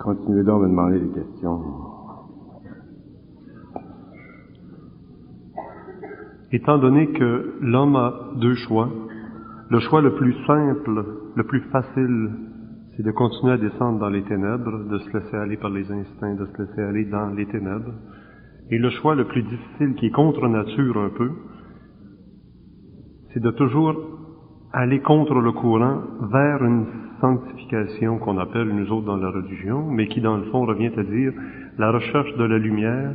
Continuez donc à me demander des questions. Étant donné que l'homme a deux choix, le choix le plus simple, le plus facile, c'est de continuer à descendre dans les ténèbres, de se laisser aller par les instincts, de se laisser aller dans les ténèbres. Et le choix le plus difficile, qui est contre nature un peu, c'est de toujours aller contre le courant vers une sanctification qu'on appelle nous autres dans la religion, mais qui dans le fond revient à dire la recherche de la lumière,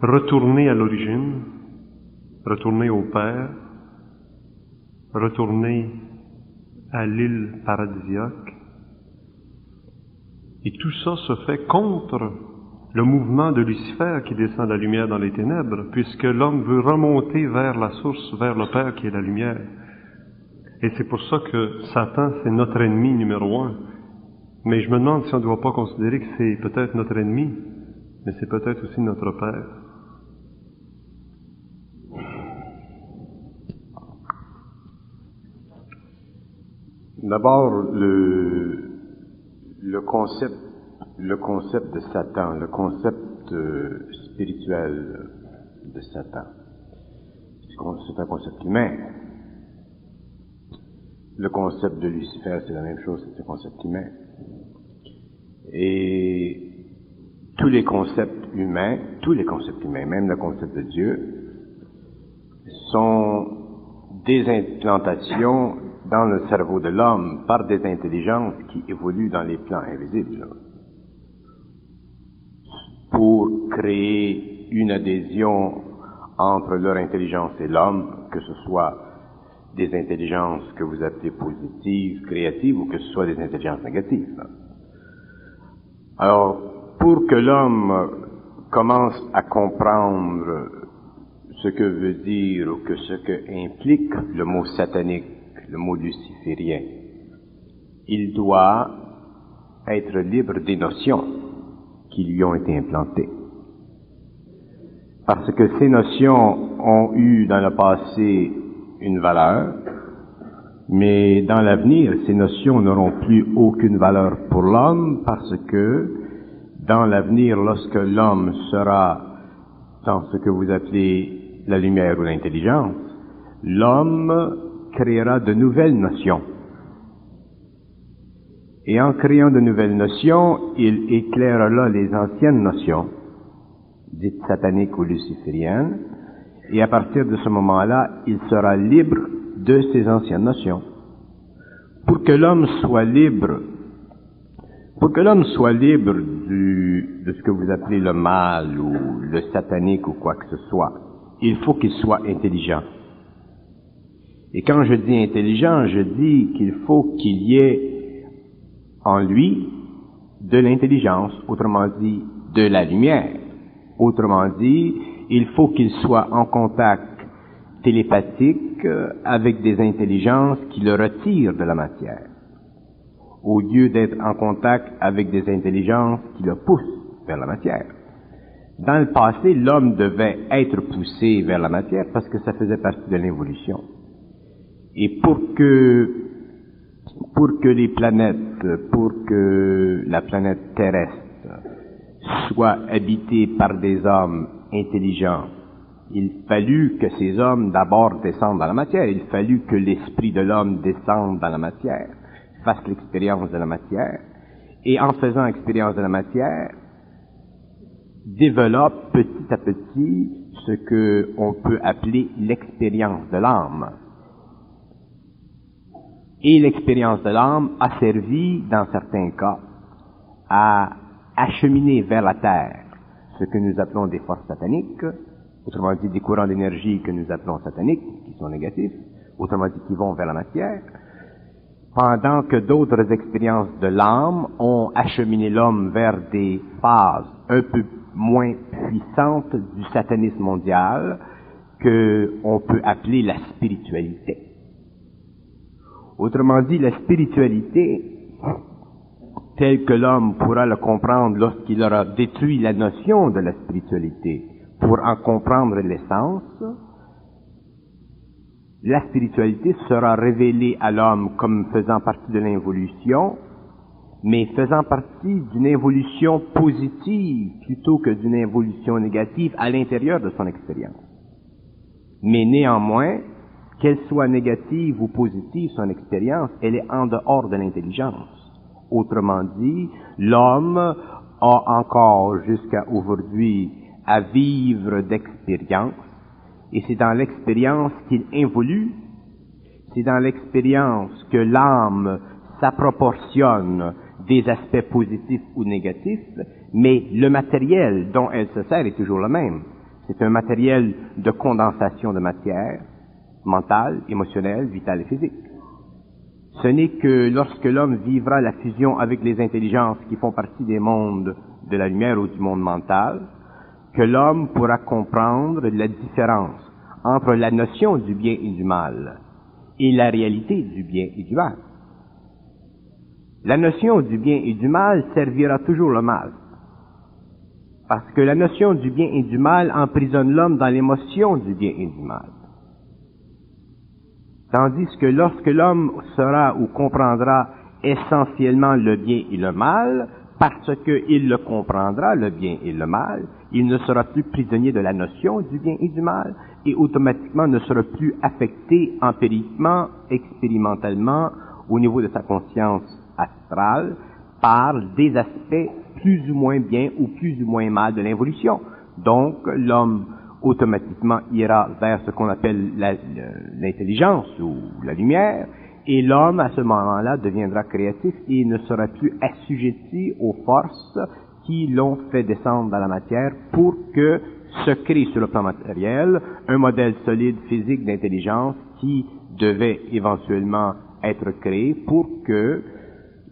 retourner à l'origine, retourner au Père, retourner à l'île paradisiaque. Et tout ça se fait contre le mouvement de Lucifer qui descend la lumière dans les ténèbres, puisque l'homme veut remonter vers la source, vers le Père qui est la lumière. Et c'est pour ça que Satan, c'est notre ennemi numéro un. Mais je me demande si on ne doit pas considérer que c'est peut-être notre ennemi, mais c'est peut-être aussi notre Père. D'abord, le concept de Satan, le concept spirituel de Satan, c'est un concept humain. Le concept de Lucifer, c'est la même chose, c'est un concept humain. Et tous les concepts humains, même le concept de Dieu, sont des implantations dans le cerveau de l'homme par des intelligences qui évoluent dans les plans invisibles pour créer une adhésion entre leur intelligence et l'homme, que ce soit des intelligences que vous appelez positives, créatives, ou que ce soit des intelligences négatives. Alors, pour que l'homme commence à comprendre ce que veut dire ou que ce que implique le mot satanique, le mot luciférien, il doit être libre des notions qui lui ont été implantées. Parce que ces notions ont eu dans le passé une valeur, mais dans l'avenir, ces notions n'auront plus aucune valeur pour l'homme, parce que dans l'avenir, lorsque l'homme sera dans ce que vous appelez la lumière ou l'intelligence, l'homme créera de nouvelles notions. Et en créant de nouvelles notions, il éclairera les anciennes notions, dites sataniques ou lucifériennes, et à partir de ce moment-là, il sera libre de ces anciennes notions. Pour que l'homme soit libre de ce que vous appelez le mal ou le satanique ou quoi que ce soit, il faut qu'il soit intelligent. Et quand je dis intelligent, je dis qu'il faut qu'il y ait en lui de l'intelligence, autrement dit de la lumière. Autrement dit, il faut qu'il soit en contact télépathique avec des intelligences qui le retirent de la matière, au lieu d'être en contact avec des intelligences qui le poussent vers la matière. Dans le passé, l'homme devait être poussé vers la matière parce que ça faisait partie de l'évolution. Et pour que la planète terrestre soit habitée par des hommes intelligents, il fallut que ces hommes d'abord descendent dans la matière, il fallut que l'esprit de l'homme descende dans la matière, fasse l'expérience de la matière, et en faisant l'expérience de la matière, développe petit à petit ce que on peut appeler l'expérience de l'âme. Et l'expérience de l'âme a servi, dans certains cas, à acheminer vers la terre ce que nous appelons des forces sataniques, autrement dit des courants d'énergie que nous appelons sataniques, qui sont négatifs, autrement dit qui vont vers la matière, pendant que d'autres expériences de l'âme ont acheminé l'homme vers des phases un peu moins puissantes du satanisme mondial que on peut appeler la spiritualité. Autrement dit, la spiritualité, telle que l'homme pourra le comprendre lorsqu'il aura détruit la notion de la spiritualité pour en comprendre l'essence, la spiritualité sera révélée à l'homme comme faisant partie de l'involution mais faisant partie d'une évolution positive plutôt que d'une évolution négative à l'intérieur de son expérience. Mais néanmoins, qu'elle soit négative ou positive, son expérience, elle est en dehors de l'intelligence. Autrement dit, l'homme a encore jusqu'à aujourd'hui à vivre d'expérience, et c'est dans l'expérience qu'il évolue, c'est dans l'expérience que l'âme s'approportionne des aspects positifs ou négatifs, mais le matériel dont elle se sert est toujours le même. C'est un matériel de condensation de matière, mentale, émotionnelle, vitale et physique. Ce n'est que lorsque l'homme vivra la fusion avec les intelligences qui font partie des mondes de la lumière ou du monde mental, que l'homme pourra comprendre la différence entre la notion du bien et du mal et la réalité du bien et du mal. La notion du bien et du mal servira toujours le mal, parce que la notion du bien et du mal emprisonne l'homme dans l'émotion du bien et du mal. Tandis que lorsque l'homme saura ou comprendra essentiellement le bien et le mal, parce qu'il le comprendra, le bien et le mal, il ne sera plus prisonnier de la notion du bien et du mal, et automatiquement ne sera plus affecté empiriquement, expérimentalement, au niveau de sa conscience astrale, par des aspects plus ou moins bien ou plus ou moins mal de l'évolution. Donc, l'homme automatiquement ira vers ce qu'on appelle l'intelligence ou la lumière, et l'homme, à ce moment-là, deviendra créatif et ne sera plus assujetti aux forces qui l'ont fait descendre dans la matière pour que se crée sur le plan matériel un modèle solide physique d'intelligence qui devait éventuellement être créé pour que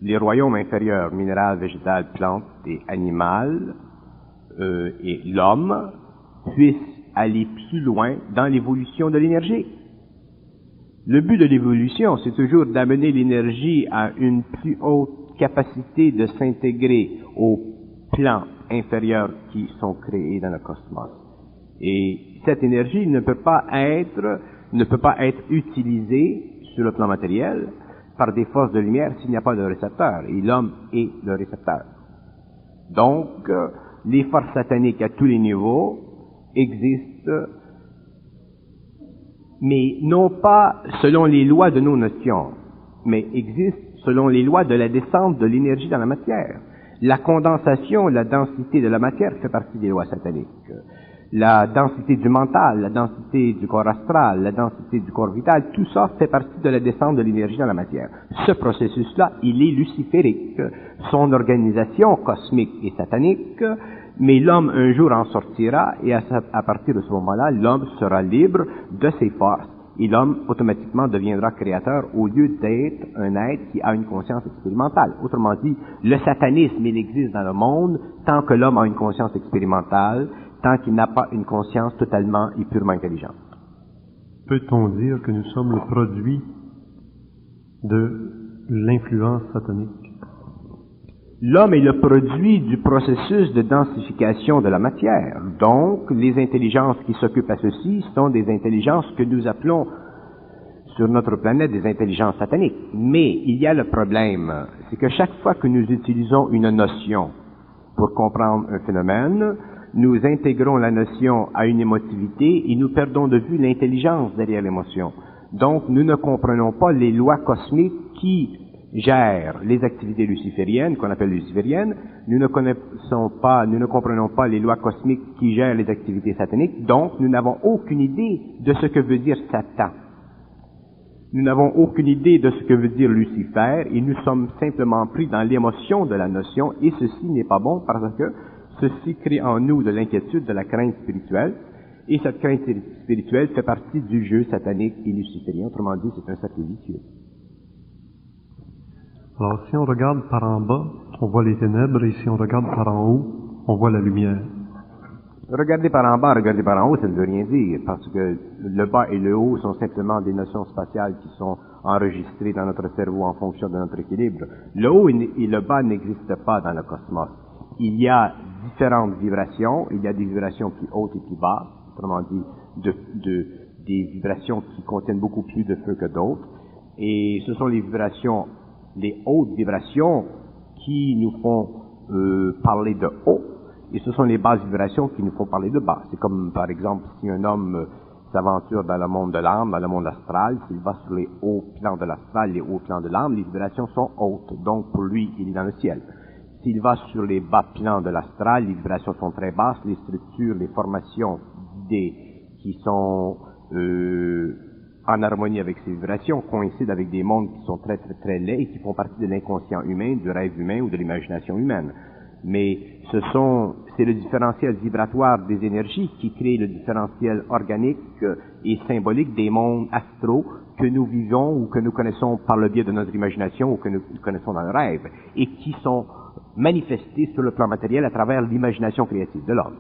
les royaumes inférieurs, minéral, végétal, plante et animal, et l'homme puissent aller plus loin dans l'évolution de l'énergie. Le but de l'évolution, c'est toujours d'amener l'énergie à une plus haute capacité de s'intégrer aux plans inférieurs qui sont créés dans le cosmos. Et cette énergie ne peut pas être utilisée sur le plan matériel par des forces de lumière s'il n'y a pas de récepteur, et l'homme est le récepteur. Donc, les forces sataniques à tous les niveaux existent, mais non pas selon les lois de nos notions, mais existent selon les lois de la descente de l'énergie dans la matière. La condensation, la densité de la matière fait partie des lois sataniques. La densité du mental, la densité du corps astral, la densité du corps vital, tout ça fait partie de la descente de l'énergie dans la matière. Ce processus-là, il est luciférique. Son organisation cosmique est satanique, mais l'homme un jour en sortira, et à partir de ce moment-là, l'homme sera libre de ses forces, et l'homme automatiquement deviendra créateur au lieu d'être un être qui a une conscience expérimentale. Autrement dit, le satanisme, il existe dans le monde tant que l'homme a une conscience expérimentale, tant qu'il n'a pas une conscience totalement et purement intelligente. Peut-on dire que nous sommes le produit de l'influence satanique? L'homme est le produit du processus de densification de la matière. Donc, les intelligences qui s'occupent à ceci sont des intelligences que nous appelons sur notre planète des intelligences sataniques. Mais il y a le problème, c'est que chaque fois que nous utilisons une notion pour comprendre un phénomène, nous intégrons la notion à une émotivité et nous perdons de vue l'intelligence derrière l'émotion. Donc, nous ne comprenons pas les lois cosmiques qui gèrent les activités lucifériennes, qu'on appelle lucifériennes. Nous ne comprenons pas les lois cosmiques qui gèrent les activités sataniques. Donc, nous n'avons aucune idée de ce que veut dire Satan. Nous n'avons aucune idée de ce que veut dire Lucifer et nous sommes simplement pris dans l'émotion de la notion, et ceci n'est pas bon parce que ceci crée en nous de l'inquiétude, de la crainte spirituelle, et cette crainte spirituelle fait partie du jeu satanique et luciférien. Autrement dit, c'est un cercle vicieux. Alors, si on regarde par en bas, on voit les ténèbres, et si on regarde par en haut, on voit la lumière. Regarder par en bas, regarder par en haut, ça ne veut rien dire, parce que le bas et le haut sont simplement des notions spatiales qui sont enregistrées dans notre cerveau en fonction de notre équilibre. Le haut et le bas n'existent pas dans le cosmos. Il y a différentes vibrations, il y a des vibrations plus hautes et plus basses, autrement dit, des vibrations qui contiennent beaucoup plus de feu que d'autres, et ce sont les hautes vibrations qui nous font parler de haut, et ce sont les basses vibrations qui nous font parler de bas. C'est comme, par exemple, si un homme s'aventure dans le monde de l'âme, dans le monde astral, s'il va sur les hauts plans de l'astral, les hauts plans de l'âme, les vibrations sont hautes, donc pour lui, il est dans le ciel. S'il va sur les bas plans de l'astral, les vibrations sont très basses, les structures, les formations d'idées qui sont en harmonie avec ces vibrations coïncident avec des mondes qui sont très très très laids et qui font partie de l'inconscient humain, du rêve humain ou de l'imagination humaine. Mais c'est le différentiel vibratoire des énergies qui crée le différentiel organique et symbolique des mondes astraux que nous vivons ou que nous connaissons par le biais de notre imagination ou que nous connaissons dans le rêve et qui sont manifestés sur le plan matériel à travers l'imagination créative de l'homme.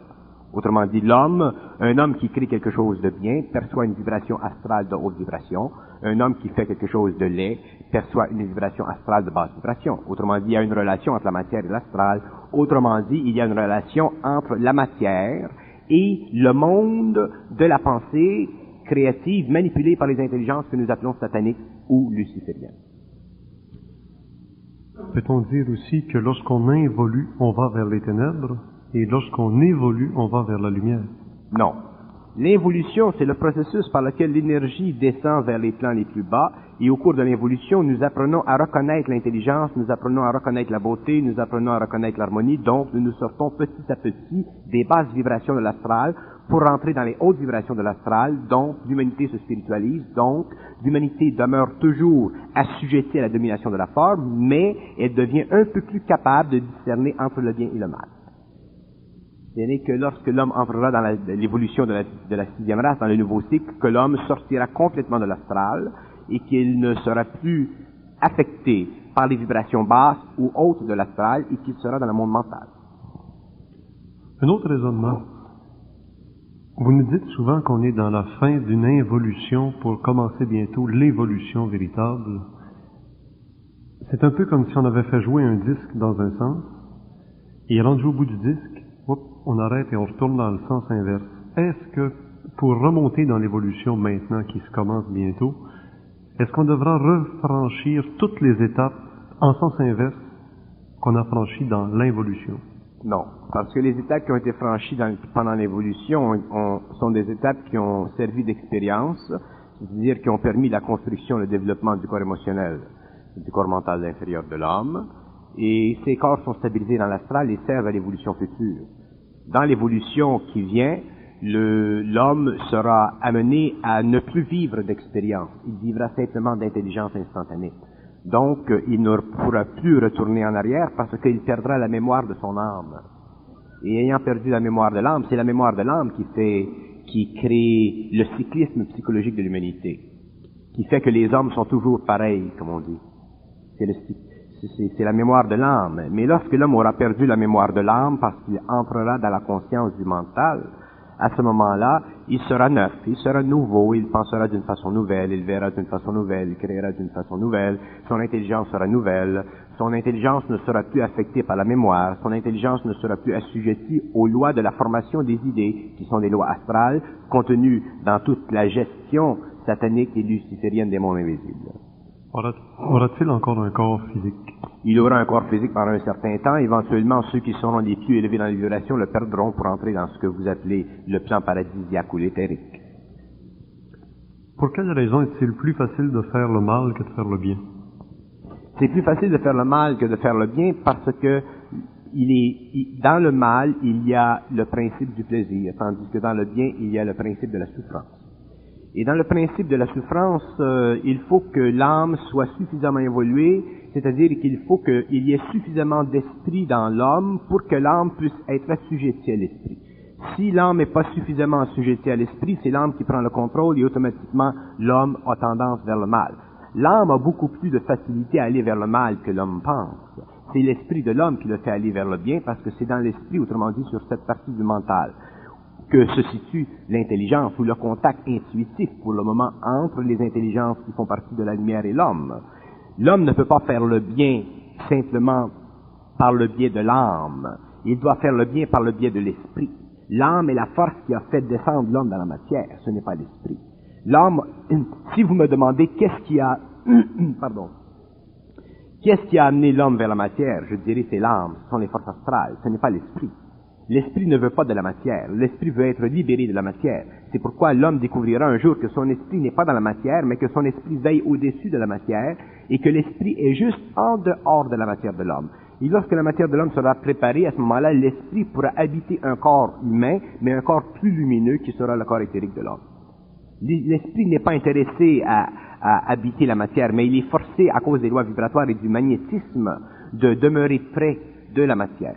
Autrement dit, un homme qui crée quelque chose de bien, perçoit une vibration astrale de haute vibration. Un homme qui fait quelque chose de laid, perçoit une vibration astrale de basse vibration. Autrement dit, il y a une relation entre la matière et l'astral. Autrement dit, il y a une relation entre la matière et le monde de la pensée créative manipulée par les intelligences que nous appelons sataniques ou lucifériennes. Peut-on dire aussi que lorsqu'on involue, on va vers les ténèbres? Et lorsqu'on évolue, on va vers la lumière? Non. L'involution, c'est le processus par lequel l'énergie descend vers les plans les plus bas, et au cours de l'involution, nous apprenons à reconnaître l'intelligence, nous apprenons à reconnaître la beauté, nous apprenons à reconnaître l'harmonie, donc nous nous sortons petit à petit des basses vibrations de l'astral pour rentrer dans les hautes vibrations de l'astral, donc l'humanité se spiritualise, donc l'humanité demeure toujours assujettie à la domination de la forme, mais elle devient un peu plus capable de discerner entre le bien et le mal. Ce n'est que lorsque l'homme entrera dans l'évolution de la sixième race, dans le nouveau cycle, que l'homme sortira complètement de l'astral et qu'il ne sera plus affecté par les vibrations basses ou hautes de l'astral et qu'il sera dans le monde mental. Un autre raisonnement. Vous nous dites souvent qu'on est dans la fin d'une involution pour commencer bientôt l'évolution véritable. C'est un peu comme si on avait fait jouer un disque dans un sens et rendu au bout du disque, on arrête et on retourne dans le sens inverse. Est-ce que, pour remonter dans l'évolution maintenant qui se commence bientôt, est-ce qu'on devra refranchir toutes les étapes en sens inverse qu'on a franchies dans l'involution? Non, parce que les étapes qui ont été franchies pendant l'évolution sont des étapes qui ont servi d'expérience, c'est-à-dire qui ont permis la construction, le développement du corps émotionnel, du corps mental inférieur de l'homme, et ces corps sont stabilisés dans l'astral et servent à l'évolution future. Dans l'évolution qui vient, l'homme sera amené à ne plus vivre d'expérience. Il vivra simplement d'intelligence instantanée. Donc, il ne pourra plus retourner en arrière parce qu'il perdra la mémoire de son âme. Et ayant perdu la mémoire de l'âme, c'est la mémoire de l'âme qui crée le cyclisme psychologique de l'humanité, qui fait que les hommes sont toujours pareils, comme on dit. C'est la mémoire de l'âme. Mais lorsque l'homme aura perdu la mémoire de l'âme parce qu'il entrera dans la conscience du mental, à ce moment-là, il sera neuf, il sera nouveau, il pensera d'une façon nouvelle, il verra d'une façon nouvelle, il créera d'une façon nouvelle, son intelligence sera nouvelle, son intelligence ne sera plus affectée par la mémoire, son intelligence ne sera plus assujettie aux lois de la formation des idées, qui sont des lois astrales, contenues dans toute la gestion satanique et luciférienne des mondes invisibles. Aura-t-il encore un corps physique? Il aura un corps physique pendant un certain temps. Éventuellement, ceux qui seront les plus élevés dans les vibrations le perdront pour entrer dans ce que vous appelez le plan paradisiaque ou l'éthérique. Pour quelle raison est-il plus facile de faire le mal que de faire le bien? C'est plus facile de faire le mal que de faire le bien parce que dans le mal, il y a le principe du plaisir, tandis que dans le bien, il y a le principe de la souffrance. Et dans le principe de la souffrance, il faut que l'âme soit suffisamment évoluée, c'est-à-dire qu'il faut qu'il y ait suffisamment d'esprit dans l'homme pour que l'âme puisse être assujettie à l'esprit. Si l'âme n'est pas suffisamment assujettie à l'esprit, c'est l'âme qui prend le contrôle et automatiquement l'homme a tendance vers le mal. L'âme a beaucoup plus de facilité à aller vers le mal que l'homme pense. C'est l'esprit de l'homme qui le fait aller vers le bien parce que c'est dans l'esprit, autrement dit sur cette partie du mental, que se situe l'intelligence ou le contact intuitif pour le moment entre les intelligences qui font partie de la lumière et l'homme. L'homme ne peut pas faire le bien simplement par le biais de l'âme. Il doit faire le bien par le biais de l'esprit. L'âme est la force qui a fait descendre l'homme dans la matière, ce n'est pas l'esprit. L'âme, si vous me demandez qu'est-ce qui a Qu'est-ce qui a amené l'homme vers la matière? Je dirais c'est l'âme, ce sont les forces astrales, ce n'est pas l'esprit. L'esprit ne veut pas de la matière, l'esprit veut être libéré de la matière. C'est pourquoi l'homme découvrira un jour que son esprit n'est pas dans la matière, mais que son esprit veille au-dessus de la matière, et que l'esprit est juste en dehors de la matière de l'homme. Et lorsque la matière de l'homme sera préparée, à ce moment-là, l'esprit pourra habiter un corps humain, mais un corps plus lumineux qui sera le corps éthérique de l'homme. L'esprit n'est pas intéressé à habiter la matière, mais il est forcé, à cause des lois vibratoires et du magnétisme, de demeurer près de la matière.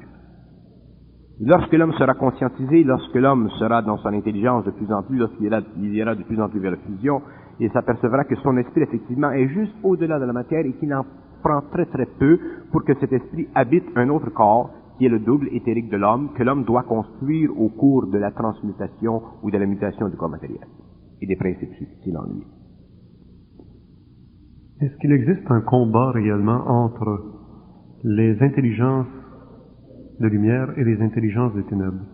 Lorsque l'homme sera conscientisé, lorsque l'homme sera dans son intelligence de plus en plus, lorsqu'il ira de plus en plus vers la fusion, il s'apercevra que son esprit, effectivement, est juste au-delà de la matière et qu'il en prend très très peu pour que cet esprit habite un autre corps, qui est le double éthérique de l'homme, que l'homme doit construire au cours de la transmutation ou de la mutation du corps matériel et des principes subtils en lui. Est-ce qu'il existe un combat réellement entre les intelligences de lumière et les intelligences des ténèbres?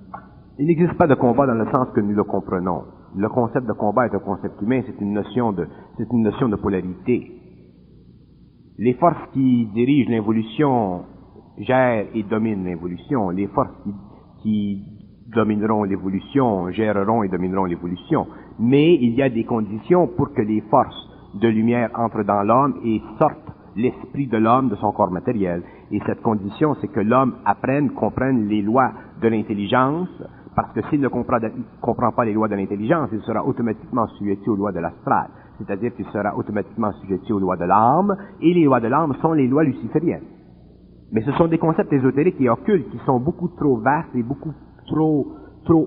Il n'existe pas de combat dans le sens que nous le comprenons. Le concept de combat est un concept humain, c'est une notion de polarité. Les forces qui dirigent l'évolution gèrent et dominent l'évolution. Les forces qui domineront l'évolution géreront et domineront l'évolution. Mais il y a des conditions pour que les forces de lumière entrent dans l'homme et sortent l'esprit de l'homme de son corps matériel. Et cette condition, c'est que l'homme comprenne les lois de l'intelligence, parce que s'il ne comprend pas les lois de l'intelligence, il sera automatiquement sujetti aux lois de l'astral. C'est-à-dire qu'il sera automatiquement sujetti aux lois de l'âme, et les lois de l'âme sont les lois lucifériennes. Mais ce sont des concepts ésotériques et occultes qui sont beaucoup trop vastes et beaucoup trop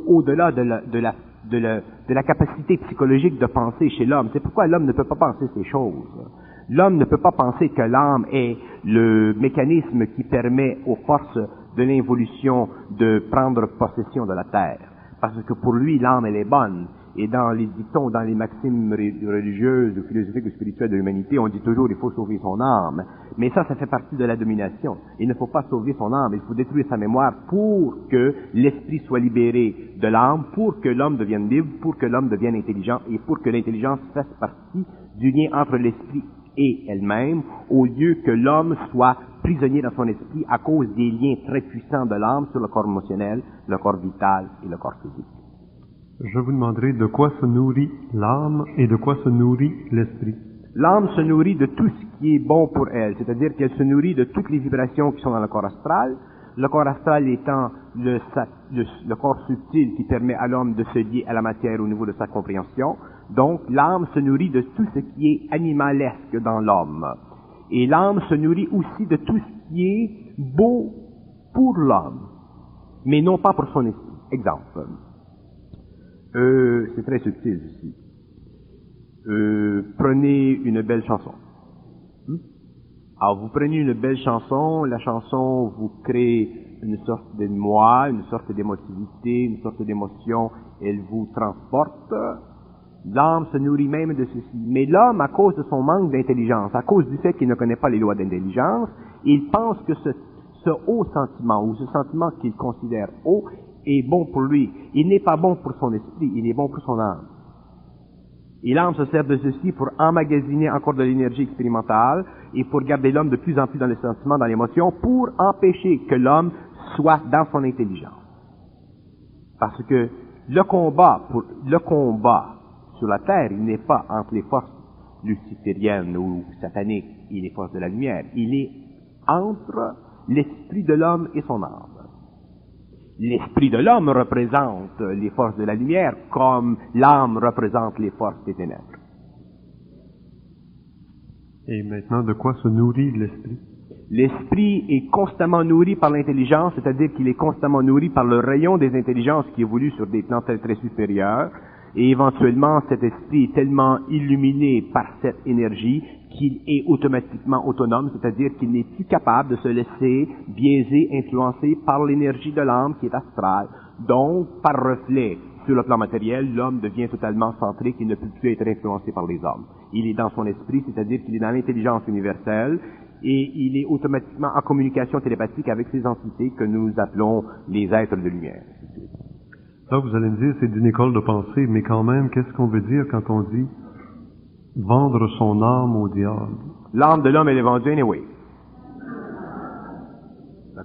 au-delà de la capacité psychologique de penser chez l'homme. C'est pourquoi l'homme ne peut pas penser ces choses. L'homme ne peut pas penser que l'âme est le mécanisme qui permet aux forces de l'involution de prendre possession de la terre. Parce que pour lui, l'âme, elle est bonne. Et dans les dictons, dans les maximes religieuses ou philosophiques ou spirituelles de l'humanité, on dit toujours il faut sauver son âme. Mais ça fait partie de la domination. Il ne faut pas sauver son âme, il faut détruire sa mémoire pour que l'esprit soit libéré de l'âme, pour que l'homme devienne libre, pour que l'homme devienne intelligent et pour que l'intelligence fasse partie du lien entre l'esprit et elle-même, au lieu que l'homme soit prisonnier dans son esprit à cause des liens très puissants de l'âme sur le corps émotionnel, le corps vital et le corps physique. Je vous demanderai de quoi se nourrit l'âme et de quoi se nourrit l'esprit. L'âme se nourrit de tout ce qui est bon pour elle, c'est-à-dire qu'elle se nourrit de toutes les vibrations qui sont dans le corps astral, le corps astral étant le corps subtil qui permet à l'homme de se lier à la matière au niveau de sa compréhension. Donc, l'âme se nourrit de tout ce qui est animalesque dans l'homme. Et l'âme se nourrit aussi de tout ce qui est beau pour l'homme, mais non pas pour son esprit. Exemple. C'est très subtil ici. Prenez une belle chanson. Alors, vous prenez une belle chanson, la chanson vous crée une sorte d'émoi, une sorte d'émotivité, une sorte d'émotion, elle vous transporte. L'âme se nourrit même de ceci. Mais l'homme, à cause de son manque d'intelligence, à cause du fait qu'il ne connaît pas les lois d'intelligence, il pense que ce haut sentiment, ou ce sentiment qu'il considère haut, est bon pour lui. Il n'est pas bon pour son esprit, il est bon pour son âme. Et l'âme se sert de ceci pour emmagasiner encore de l'énergie expérimentale et pour garder l'homme de plus en plus dans les sentiments, dans l'émotion, pour empêcher que l'homme soit dans son intelligence. Parce que le combat sur la terre, il n'est pas entre les forces lucifériennes ou sataniques et les forces de la lumière. Il est entre l'esprit de l'homme et son âme. L'esprit de l'homme représente les forces de la lumière comme l'âme représente les forces des ténèbres. Et maintenant, de quoi se nourrit l'esprit? L'esprit est constamment nourri par l'intelligence, c'est-à-dire qu'il est constamment nourri par le rayon des intelligences qui évoluent sur des plans très très supérieurs. Et éventuellement, cet esprit est tellement illuminé par cette énergie qu'il est automatiquement autonome, c'est-à-dire qu'il n'est plus capable de se laisser biaiser, influencer par l'énergie de l'âme qui est astrale. Donc, par reflet, sur le plan matériel, l'homme devient totalement centré, qu'il ne peut plus être influencé par les hommes. Il est dans son esprit, c'est-à-dire qu'il est dans l'intelligence universelle, et il est automatiquement en communication télépathique avec ces entités que nous appelons les êtres de lumière. Là, vous allez me dire, c'est d'une école de pensée, mais quand même, qu'est-ce qu'on veut dire quand on dit vendre son âme au diable? L'âme de l'homme, elle est vendue anyway.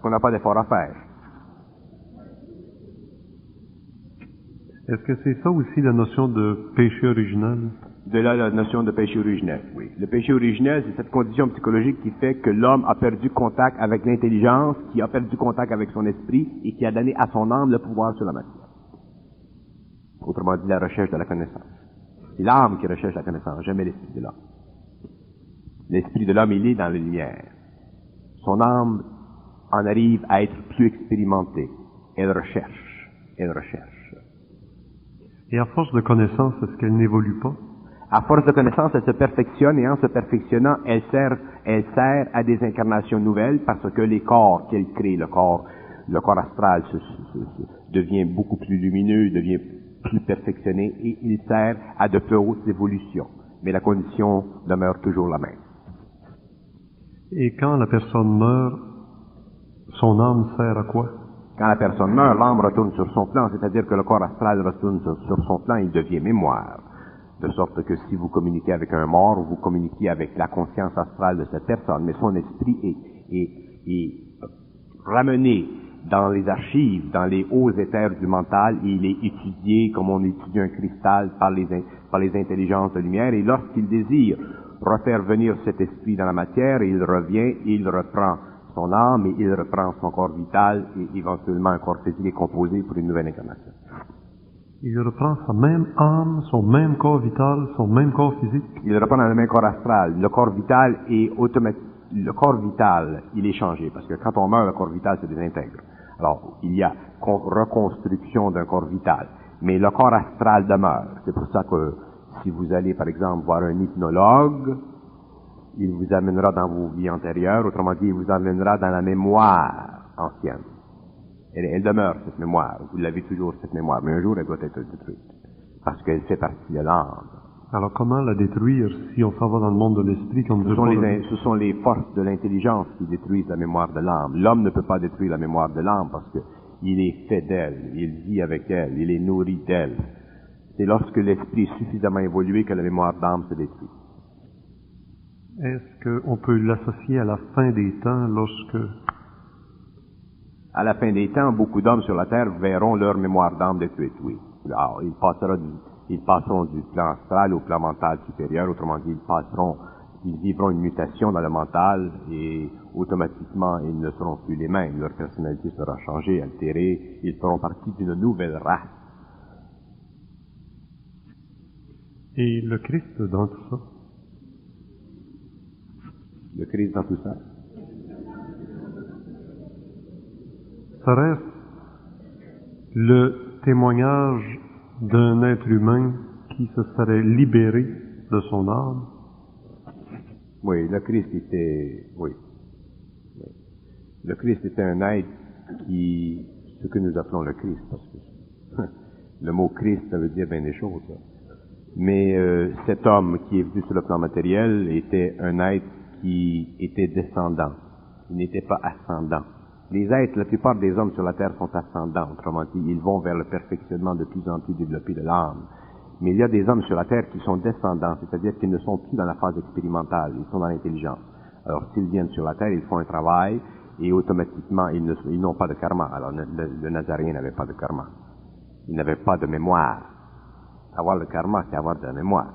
Parce qu'on n'a pas d'effort à faire. Est-ce que c'est ça aussi la notion de péché originel? De là la notion de péché originel, oui. Le péché originel, c'est cette condition psychologique qui fait que l'homme a perdu contact avec l'intelligence, qui a perdu contact avec son esprit et qui a donné à son âme le pouvoir sur la matière. Autrement dit, la recherche de la connaissance. C'est l'âme qui recherche la connaissance, jamais l'esprit de l'homme. L'esprit de l'homme, il est dans la lumière. Son âme en arrive à être plus expérimentée. Elle recherche. Elle recherche. Et à force de connaissance, est-ce qu'elle n'évolue pas? À force de connaissance, elle se perfectionne et en se perfectionnant, elle sert à des incarnations nouvelles parce que les corps qu'elle crée, le corps astral devient beaucoup plus lumineux, devient plus perfectionné et il sert à de plus hautes évolutions. Mais la condition demeure toujours la même. Et quand la personne meurt, son âme sert à quoi? Quand la personne meurt, l'âme retourne sur son plan, c'est-à-dire que le corps astral retourne sur son plan, il devient mémoire. De sorte que si vous communiquez avec un mort, vous communiquez avec la conscience astrale de cette personne, mais son esprit est ramené dans les archives, dans les hauts éthers du mental, et il est étudié comme on étudie un cristal par les intelligences de lumière, et lorsqu'il désire refaire venir cet esprit dans la matière, il revient, il reprend son âme et il reprend son corps vital et éventuellement un corps physique composé pour une nouvelle incarnation. Il reprend sa même âme, son même corps vital, son même corps physique. Il reprend dans le même corps astral. Le corps vital est automatique. Le corps vital, il est changé parce que quand on meurt, le corps vital se désintègre. Alors, il y a reconstruction d'un corps vital, mais le corps astral demeure. C'est pour ça que si vous allez, par exemple, voir un hypnologue, il vous amènera dans vos vies antérieures, autrement dit, il vous amènera dans la mémoire ancienne. Elle demeure, cette mémoire. Vous l'avez toujours, cette mémoire, mais un jour, elle doit être détruite. Parce qu'elle fait partie de l'âme. Alors, comment la détruire si on s'en va dans le monde de l'esprit comme ce sont les forces de l'intelligence qui détruisent la mémoire de l'âme. L'homme ne peut pas détruire la mémoire de l'âme parce qu'il est fait d'elle, il vit avec elle, il est nourri d'elle. C'est lorsque l'esprit est suffisamment évolué que la mémoire d'âme se détruit. Est-ce qu'on peut l'associer à la fin des temps lorsque... À la fin des temps, beaucoup d'hommes sur la terre verront leur mémoire d'âme détruite, oui. Alors, ils passeront du plan astral au plan mental supérieur, autrement dit, ils vivront une mutation dans le mental et automatiquement, ils ne seront plus les mêmes. Leur personnalité sera changée, altérée, ils feront partie d'une nouvelle race. Et le Christ dans tout ça? Le Christ dans tout ça? Serait-ce le témoignage d'un être humain qui se serait libéré de son âme? Oui, le Christ était... Oui. Le Christ était un être ce que nous appelons le Christ, parce que le mot Christ, ça veut dire bien des choses. Ça. Mais cet homme qui est venu sur le plan matériel était un être qui était descendant. Il n'était pas ascendant. Les êtres, la plupart des hommes sur la terre sont ascendants, autrement dit, ils vont vers le perfectionnement de plus en plus développé de l'âme. Mais il y a des hommes sur la terre qui sont descendants, c'est-à-dire qu'ils ne sont plus dans la phase expérimentale, ils sont dans l'intelligence. Alors, s'ils viennent sur la terre, ils font un travail, et automatiquement, ils n'ont pas de karma. Alors, le Nazaréen n'avait pas de karma. Il n'avait pas de mémoire. Avoir le karma, c'est avoir de la mémoire.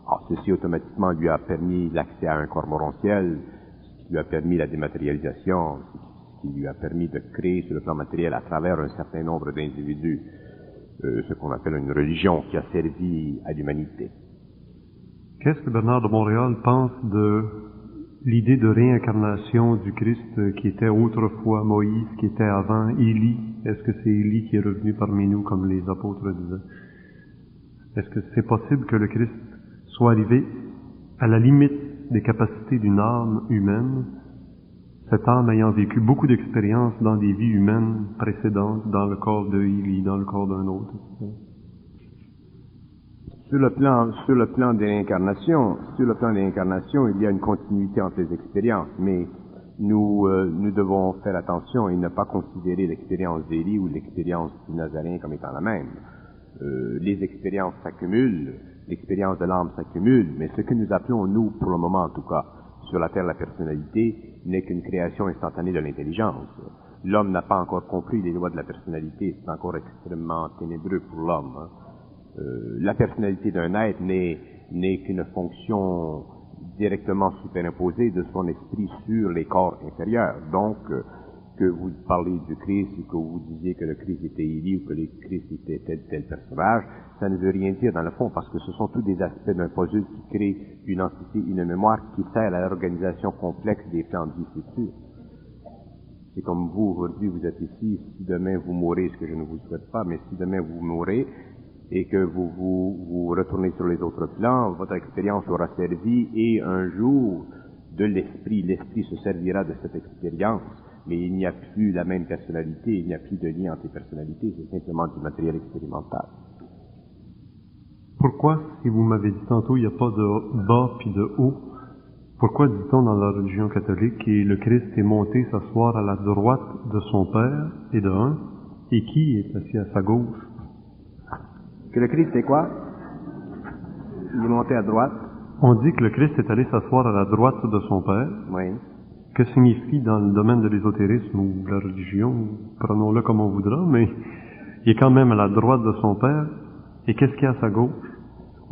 Alors, ceci automatiquement lui a permis l'accès à un corps morontiel, ce qui lui a permis la dématérialisation, ce qui lui a permis de créer sur le plan matériel à travers un certain nombre d'individus, ce qu'on appelle une religion qui a servi à l'humanité. Qu'est-ce que Bernard de Montréal pense de l'idée de réincarnation du Christ qui était autrefois Moïse, qui était avant Élie? Est-ce que c'est Élie qui est revenu parmi nous, comme les apôtres disaient? Est-ce que c'est possible que le Christ soit arrivé à la limite des capacités d'une âme humaine, cette âme ayant vécu beaucoup d'expériences dans des vies humaines précédentes, dans le corps de Élie, dans le corps d'un autre? Sur le plan des réincarnations, il y a une continuité entre les expériences, mais nous devons faire attention et ne pas considérer l'expérience d'Élie ou l'expérience du Nazaréen comme étant la même. Les expériences s'accumulent, l'expérience de l'âme s'accumule, mais ce que nous appelons, nous, pour le moment en tout cas, sur la terre la personnalité n'est qu'une création instantanée de l'intelligence. L'homme n'a pas encore compris les lois de la personnalité, c'est encore extrêmement ténébreux pour l'homme. Hein. La personnalité d'un être n'est qu'une fonction directement superimposée de son esprit sur les corps inférieurs. Donc, que vous parlez du Christ ou que vous disiez que le Christ était Élie ou que le Christ était tel personnage, ça ne veut rien dire dans le fond parce que ce sont tous des aspects d'un puzzle qui crée une entité, une mémoire qui sert à l'organisation complexe des plans de vie futurs. C'est comme vous, aujourd'hui, vous êtes ici, si demain vous mourrez, ce que je ne vous souhaite pas, mais si demain vous mourrez et que vous retournez sur les autres plans, votre expérience aura servi et un jour de l'esprit se servira de cette expérience, mais il n'y a plus la même personnalité, il n'y a plus de lien entre les personnalités, c'est simplement du matériel expérimental. Pourquoi, si vous m'avez dit tantôt, il n'y a pas de bas puis de haut, pourquoi dit-on dans la religion catholique que le Christ est monté s'asseoir à la droite de son Père et de un, et qui est assis à sa gauche? Que le Christ c'est quoi? Il est monté à droite. On dit que le Christ est allé s'asseoir à la droite de son Père. Oui. Que signifie dans le domaine de l'ésotérisme ou de la religion, prenons-le comme on voudra, mais il est quand même à la droite de son Père. Et qu'est-ce qu'il y a à sa gauche?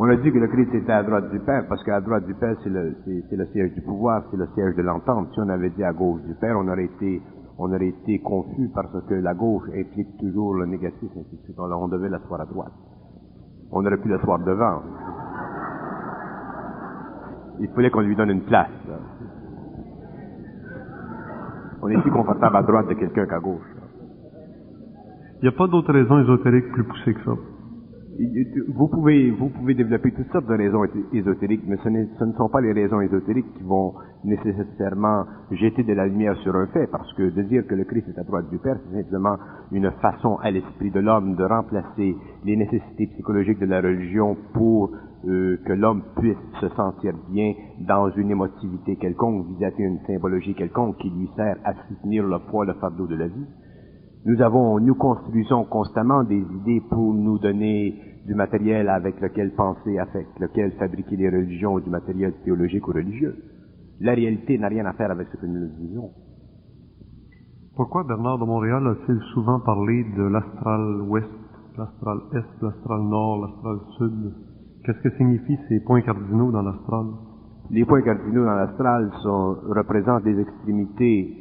On a dit que le Christ était à droite du Père, parce qu'à la droite du Père, c'est le siège du pouvoir, c'est le siège de l'entente. Si on avait dit à gauche du Père, on aurait été confus parce que la gauche implique toujours le négatif, ainsi de suite. Alors on devait l'asseoir à droite. On aurait pu l'asseoir devant. Il fallait qu'on lui donne une place. On est plus confortable à droite de quelqu'un qu'à gauche. Il n'y a pas d'autres raisons ésotériques plus poussées que ça. Vous pouvez développer toutes sortes de raisons ésotériques, mais ce ne sont pas les raisons ésotériques qui vont nécessairement jeter de la lumière sur un fait, parce que de dire que le Christ est à droite du Père, c'est simplement une façon à l'esprit de l'homme de remplacer les nécessités psychologiques de la religion pour que l'homme puisse se sentir bien dans une émotivité quelconque, vis-à-vis une symbologie quelconque qui lui sert à soutenir le poids, le fardeau de la vie. Nous construisons constamment des idées pour nous donner du matériel avec lequel penser, avec lequel fabriquer des religions ou du matériel théologique ou religieux. La réalité n'a rien à faire avec ce que nous disons. Pourquoi Bernard de Montréal a-t-il souvent parlé de l'astral ouest, l'astral est, l'astral nord, l'astral sud? Qu'est-ce que signifient ces points cardinaux dans l'astral? Les points cardinaux dans l'astral représentent des extrémités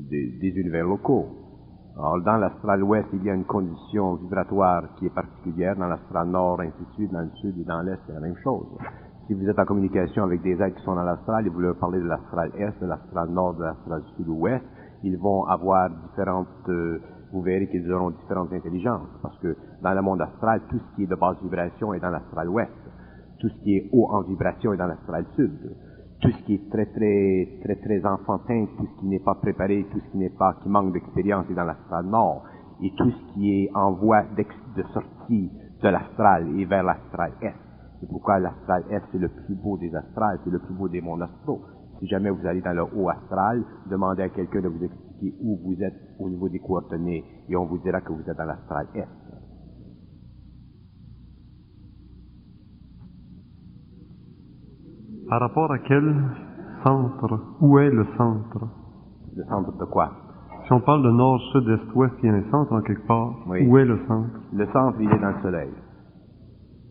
des univers locaux. Alors, dans l'astral ouest, il y a une condition vibratoire qui est particulière, dans l'astral nord, ainsi de suite, dans le sud et dans l'est, c'est la même chose. Si vous êtes en communication avec des êtres qui sont dans l'astral et vous leur parlez de l'astral est, de l'astral nord, de l'astral sud ou ouest, ils vont avoir vous verrez qu'ils auront différentes intelligences, parce que dans le monde astral, tout ce qui est de basse vibration est dans l'astral ouest. Tout ce qui est haut en vibration est dans l'astral sud. Tout ce qui est très enfantin, tout ce qui n'est pas préparé, tout ce qui manque d'expérience est dans l'astral nord. Et tout ce qui est en voie de sortie de l'astral est vers l'astral est. C'est pourquoi l'astral est, c'est le plus beau des astrales, c'est le plus beau des mondes astraux. Si jamais vous allez dans le haut astral, demandez à quelqu'un de vous expliquer où vous êtes au niveau des coordonnées et on vous dira que vous êtes dans l'astral est. Par rapport à quel centre? Où est le centre? Le centre de quoi? Si on parle de nord, sud, est, ouest, il y a un centre en quelque part. Oui. Où est le centre? Le centre, il est dans le soleil.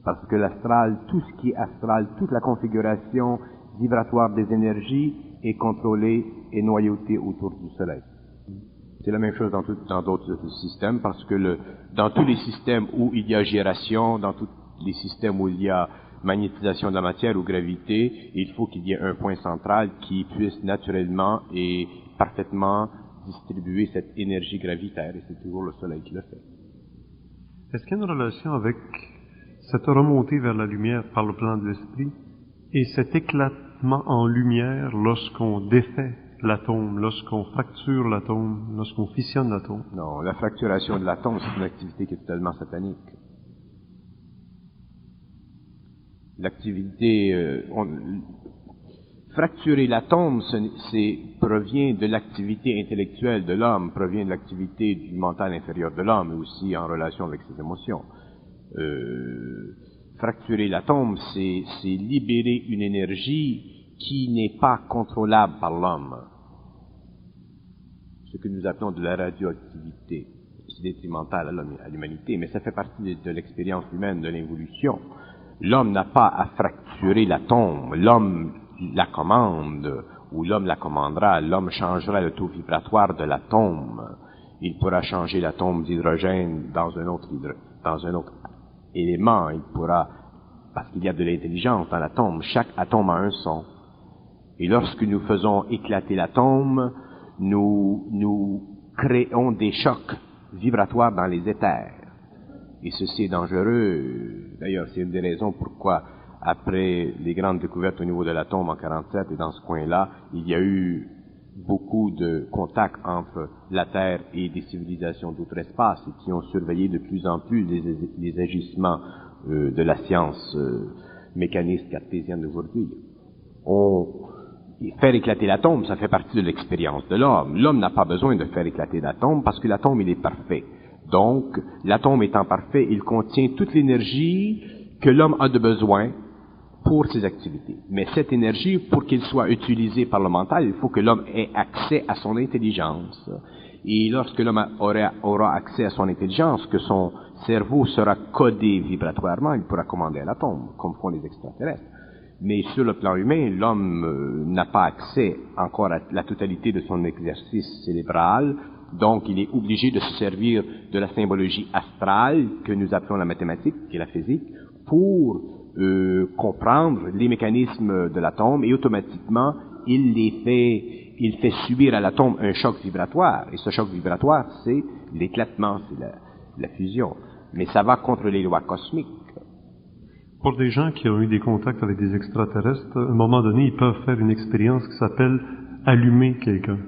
Parce que l'astral, tout ce qui est astral, toute la configuration vibratoire des énergies est contrôlée et noyautée autour du soleil. C'est la même chose dans d'autres systèmes, parce que dans tous les systèmes où il y a gyration, dans tous les systèmes où il y a magnétisation de la matière ou gravité, il faut qu'il y ait un point central qui puisse naturellement et parfaitement distribuer cette énergie gravitaire, et c'est toujours le soleil qui le fait. Est-ce qu'il y a une relation avec cette remontée vers la lumière par le plan de l'esprit et cet éclatement en lumière lorsqu'on défait l'atome, lorsqu'on fracture l'atome, lorsqu'on fissionne l'atome? Non, la fracturation de l'atome, c'est une activité qui est totalement satanique. L'activité, fracturer l'atome, provient de l'activité intellectuelle de l'homme, provient de l'activité du mental inférieur de l'homme, et aussi en relation avec ses émotions. Fracturer l'atome, c'est libérer une énergie qui n'est pas contrôlable par l'homme. Ce que nous appelons de la radioactivité. C'est détrimental à l'humanité, mais ça fait partie de l'expérience humaine, de l'évolution. L'homme n'a pas à fracturer l'atome. L'homme la commande, ou l'homme la commandera. L'homme changera le taux vibratoire de l'atome. Il pourra changer l'atome d'hydrogène dans un autre élément. Il pourra, parce qu'il y a de l'intelligence dans l'atome. Chaque atome a un son. Et lorsque nous faisons éclater l'atome, nous créons des chocs vibratoires dans les éthers. Et ceci est dangereux. D'ailleurs, c'est une des raisons pourquoi, après les grandes découvertes au niveau de l'atome en 1947 et dans ce coin-là, il y a eu beaucoup de contacts entre la Terre et des civilisations d'outre-espace et qui ont surveillé de plus en plus les agissements de la science mécaniste cartésienne d'aujourd'hui. Faire éclater l'atome, ça fait partie de l'expérience de l'homme. L'homme n'a pas besoin de faire éclater l'atome parce que l'atome, il est parfait. Donc, l'atome étant parfait, il contient toute l'énergie que l'homme a de besoin pour ses activités. Mais cette énergie, pour qu'elle soit utilisée par le mental, il faut que l'homme ait accès à son intelligence. Et lorsque l'homme aura accès à son intelligence, que son cerveau sera codé vibratoirement, il pourra commander l'atome, comme font les extraterrestres. Mais sur le plan humain, l'homme n'a pas accès encore à la totalité de son exercice cérébral, donc il est obligé de se servir de la symbologie astrale, que nous appelons la mathématique et la physique, pour comprendre les mécanismes de l'atome, et automatiquement, il fait subir à l'atome un choc vibratoire, et ce choc vibratoire, c'est l'éclatement, c'est la fusion. Mais ça va contre les lois cosmiques. Pour des gens qui ont eu des contacts avec des extraterrestres, à un moment donné, ils peuvent faire une expérience qui s'appelle allumer quelqu'un.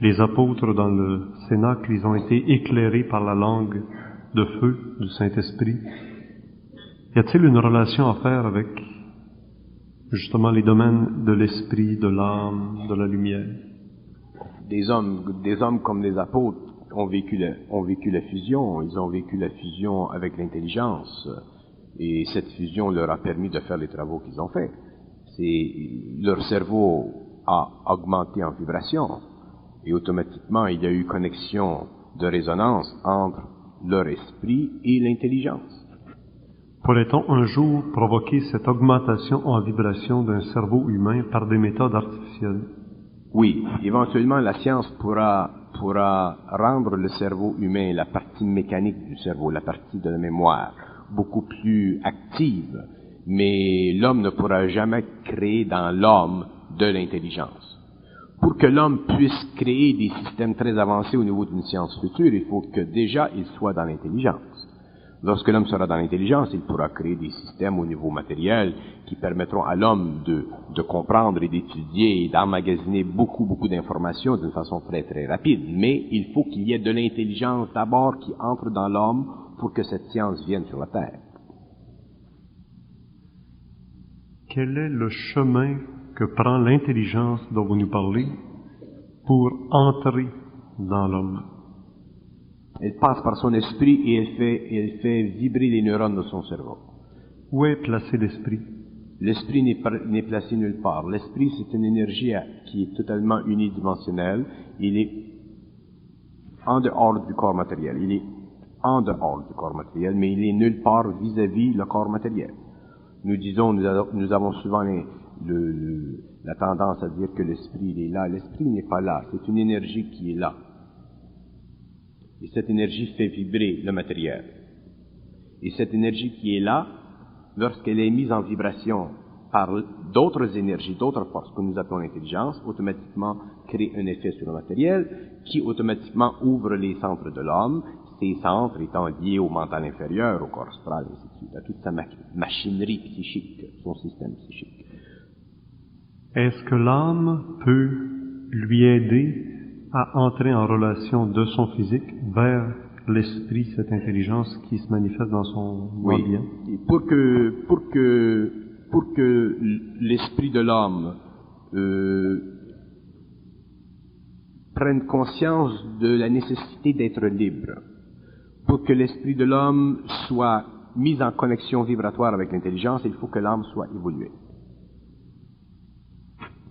Les apôtres dans le Cénacle, ils ont été éclairés par la langue de feu du Saint-Esprit. Y a-t-il une relation à faire avec justement les domaines de l'esprit, de l'âme, de la lumière? Des hommes comme les apôtres ont vécu la fusion. Ils ont vécu la fusion avec l'intelligence. Et cette fusion leur a permis de faire les travaux qu'ils ont faits. Leur cerveau a augmenté en vibration. Et automatiquement, il y a eu connexion de résonance entre leur esprit et l'intelligence. Pourrait-on un jour provoquer cette augmentation en vibration d'un cerveau humain par des méthodes artificielles? Oui, éventuellement la science pourra rendre le cerveau humain, la partie mécanique du cerveau, la partie de la mémoire, beaucoup plus active, mais l'homme ne pourra jamais créer dans l'homme de l'intelligence. Pour que l'homme puisse créer des systèmes très avancés au niveau d'une science future, il faut que déjà il soit dans l'intelligence. Lorsque l'homme sera dans l'intelligence, il pourra créer des systèmes au niveau matériel qui permettront à l'homme de comprendre et d'étudier et d'emmagasiner beaucoup d'informations d'une façon très très rapide. Mais il faut qu'il y ait de l'intelligence d'abord qui entre dans l'homme pour que cette science vienne sur la Terre. Quel est le chemin que prend l'intelligence dont vous nous parlez pour entrer dans l'homme? Elle passe par son esprit et elle fait vibrer les neurones de son cerveau. Où est placé l'esprit? L'esprit n'est placé nulle part. L'esprit, c'est une énergie qui est totalement unidimensionnelle. Il est en dehors du corps matériel. Il est en dehors du corps matériel, mais il est nulle part vis-à-vis le corps matériel. Nous avons souvent la tendance à dire que l'esprit, il est là. L'esprit n'est pas là. C'est une énergie qui est là. Et cette énergie fait vibrer le matériel. Et cette énergie qui est là, lorsqu'elle est mise en vibration par d'autres énergies, d'autres forces que nous appelons l'intelligence, automatiquement crée un effet sur le matériel qui automatiquement ouvre les centres de l'homme, ces centres étant liés au mental inférieur, au corps astral, ainsi de suite, à toute sa machinerie psychique, son système psychique. Est-ce que l'âme peut lui aider à entrer en relation de son physique vers l'esprit, cette intelligence qui se manifeste dans son moi-bien? Oui. Pour que l'esprit de l'homme prenne conscience de la nécessité d'être libre, pour que l'esprit de l'homme soit mise en connexion vibratoire avec l'intelligence, il faut que l'âme soit évoluée.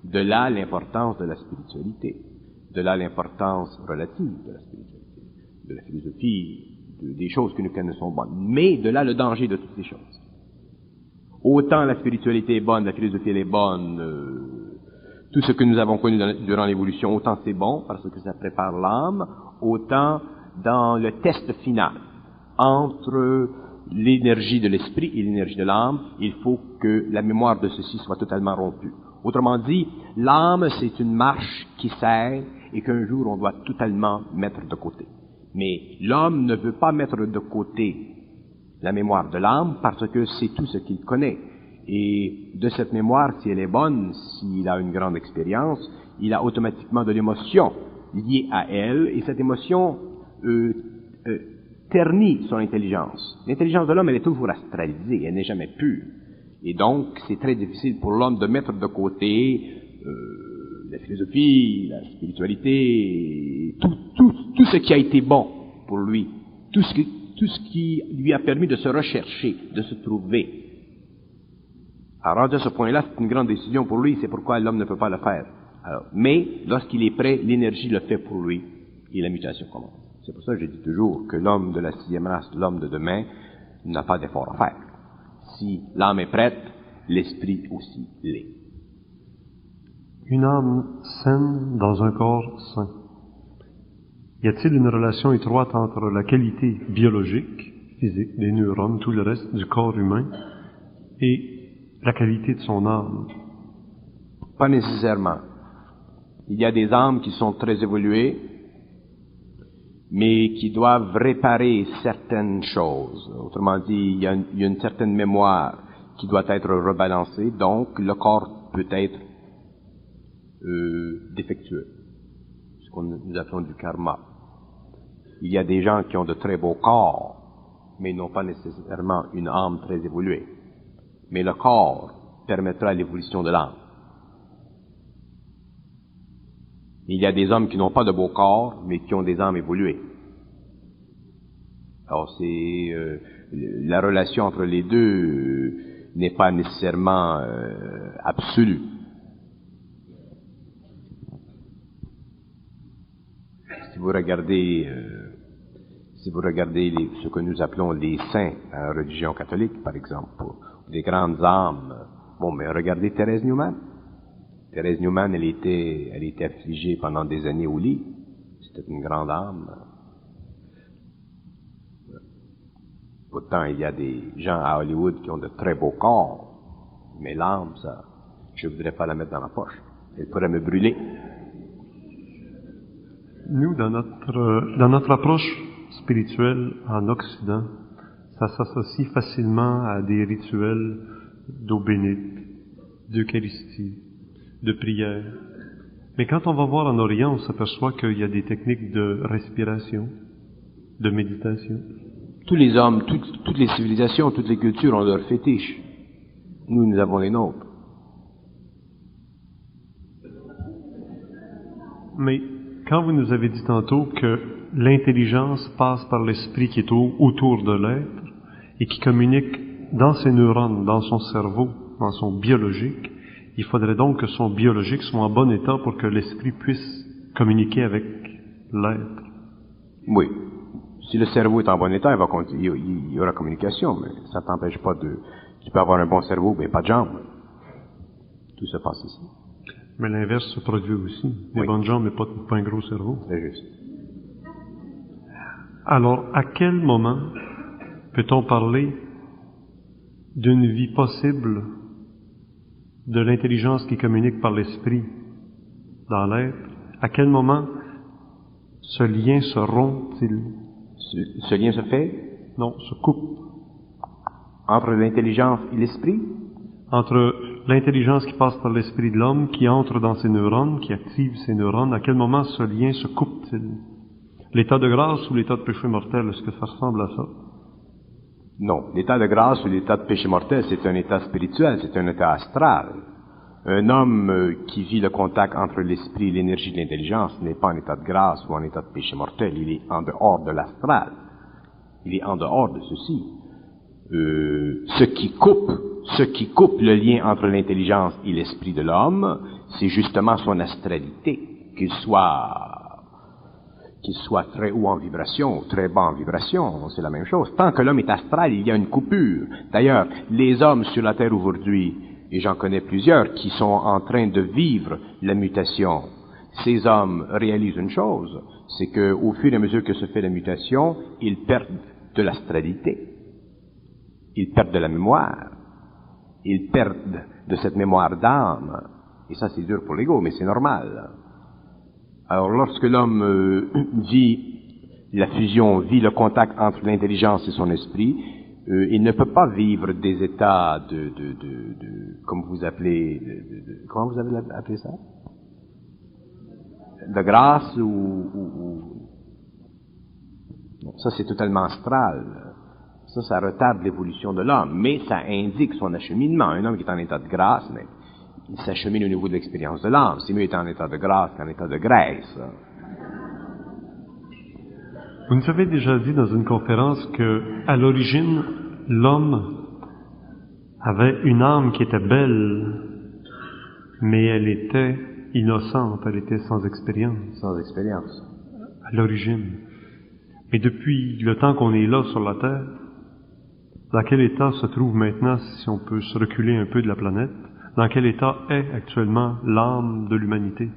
De là l'importance de la spiritualité, de là l'importance relative de la spiritualité, de la philosophie, des choses que nous connaissons bonnes, mais de là le danger de toutes ces choses. Autant la spiritualité est bonne, la philosophie elle est bonne, tout ce que nous avons connu durant l'évolution, autant c'est bon parce que ça prépare l'âme, autant dans le test final entre l'énergie de l'esprit et l'énergie de l'âme, il faut que la mémoire de ceci soit totalement rompue. Autrement dit, l'âme, c'est une marche qui sert et qu'un jour on doit totalement mettre de côté. Mais l'homme ne veut pas mettre de côté la mémoire de l'âme parce que c'est tout ce qu'il connaît. Et de cette mémoire, si elle est bonne, s'il a une grande expérience, il a automatiquement de l'émotion liée à elle et cette émotion ternit son intelligence. L'intelligence de l'homme, elle est toujours astralisée, elle n'est jamais pure. Et donc, c'est très difficile pour l'homme de mettre de côté la philosophie, la spiritualité, tout ce qui a été bon pour lui, tout ce qui lui a permis de se rechercher, de se trouver. Alors, rendu à ce point-là, c'est une grande décision pour lui, c'est pourquoi l'homme ne peut pas le faire. Alors, mais, lorsqu'il est prêt, l'énergie le fait pour lui, et la mutation commence. C'est pour ça que je dis toujours que l'homme de la 6e race, l'homme de demain, n'a pas d'effort à faire. Si l'âme est prête, l'esprit aussi l'est. Une âme saine dans un corps sain. Y a-t-il une relation étroite entre la qualité biologique, physique, des neurones, tout le reste du corps humain, et la qualité de son âme? Pas nécessairement. Il y a des âmes qui sont très évoluées, mais qui doivent réparer certaines choses. Autrement dit, il y a une certaine mémoire qui doit être rebalancée, donc le corps peut être défectueux, ce que nous appelons du karma. Il y a des gens qui ont de très beaux corps, mais ils n'ont pas nécessairement une âme très évoluée. Mais le corps permettra l'évolution de l'âme. Il y a des hommes qui n'ont pas de beau corps, mais qui ont des âmes évoluées. Alors c'est la relation entre les deux n'est pas nécessairement absolue. Si vous regardez ce que nous appelons les saints dans la religion catholique, par exemple, des grandes âmes. Bon, mais regardez Thérèse Newman. Thérèse Newman, elle était affligée pendant des années au lit. C'était une grande âme. Pourtant, il y a des gens à Hollywood qui ont de très beaux corps, mais l'âme, ça, je voudrais pas la mettre dans la poche. Elle pourrait me brûler. Nous, dans notre approche spirituelle en Occident, ça s'associe facilement à des rituels d'eau bénite, d'Eucharistie, de prière. Mais quand on va voir en Orient, on s'aperçoit qu'il y a des techniques de respiration, de méditation. Tous les hommes, toutes les civilisations, toutes les cultures ont leurs fétiches. Nous avons les nôtres. Mais quand vous nous avez dit tantôt que l'intelligence passe par l'esprit qui est autour de l'être et qui communique dans ses neurones, dans son cerveau, dans son biologique, il faudrait donc que son biologique soit en bon état pour que l'esprit puisse communiquer avec l'être. Oui. Si le cerveau est en bon état, il y aura communication, mais ça t'empêche pas tu peux avoir un bon cerveau, mais pas de jambes. Tout se passe ici. Mais l'inverse se produit aussi. Des bonnes jambes, mais pas un gros cerveau. C'est juste. Alors, à quel moment peut-on parler d'une vie possible de l'intelligence qui communique par l'esprit dans l'être? À quel moment ce lien se rompt-il? Ce lien se fait? Non, se coupe. Entre l'intelligence et l'esprit? Entre l'intelligence qui passe par l'esprit de l'homme, qui entre dans ses neurones, qui active ses neurones, à quel moment ce lien se coupe-t-il? L'état de grâce ou l'état de péché mortel, est-ce que ça ressemble à ça? Non. L'état de grâce ou l'état de péché mortel, c'est un état spirituel, c'est un état astral. Un homme qui vit le contact entre l'esprit et l'énergie de l'intelligence n'est pas en état de grâce ou en état de péché mortel, il est en dehors de l'astral. Il est en dehors de ceci. ce qui coupe le lien entre l'intelligence et l'esprit de l'homme, c'est justement son astralité, qu'il soit très haut en vibration ou très bas en vibration, c'est la même chose. Tant que l'homme est astral, il y a une coupure. D'ailleurs, les hommes sur la Terre aujourd'hui, et j'en connais plusieurs, qui sont en train de vivre la mutation, ces hommes réalisent une chose, c'est qu'au fur et à mesure que se fait la mutation, ils perdent de l'astralité, ils perdent de la mémoire, ils perdent de cette mémoire d'âme, et ça c'est dur pour l'ego, mais c'est normal. Alors lorsque l'homme vit la fusion, vit le contact entre l'intelligence et son esprit, il ne peut pas vivre des états comme vous appelez, comment vous avez appelé ça? De grâce non, ça c'est totalement astral. Ça retarde l'évolution de l'homme, mais ça indique son acheminement. Un homme qui est en état de grâce, mais il s'achemine au niveau de l'expérience de l'âme. C'est mieux d'être en état de grâce qu'en état de graisse. Vous nous avez déjà dit dans une conférence que, à l'origine, l'homme avait une âme qui était belle, mais elle était innocente, elle était sans expérience. Sans expérience. À l'origine. Mais depuis le temps qu'on est là sur la Terre, dans quel état se trouve maintenant, si on peut se reculer un peu de la planète, dans quel état est actuellement l'âme de l'humanité?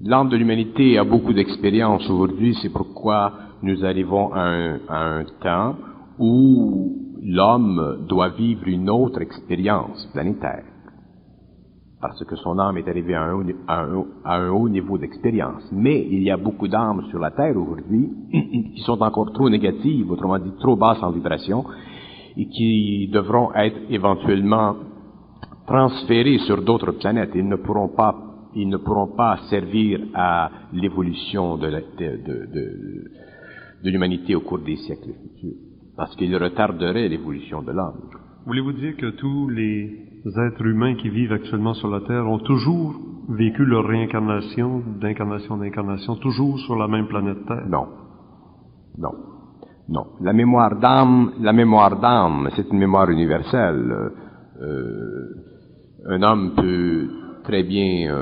L'âme de l'humanité a beaucoup d'expérience aujourd'hui, c'est pourquoi nous arrivons à un temps où l'homme doit vivre une autre expérience planétaire. Parce que son âme est arrivée à un haut niveau d'expérience. Mais il y a beaucoup d'âmes sur la Terre aujourd'hui qui sont encore trop négatives, autrement dit trop basses en vibration, et qui devront être éventuellement transférées sur d'autres planètes. Ils ne pourront pas servir à l'évolution de l'humanité au cours des siècles futurs, parce qu'ils retarderaient l'évolution de l'homme. Voulez-vous dire que tous les êtres humains qui vivent actuellement sur la Terre ont toujours vécu leur réincarnation, d'incarnation en incarnation, toujours sur la même planète Terre? Non. Non. Non. La mémoire d'âme, c'est une mémoire universelle. Un homme peut très bien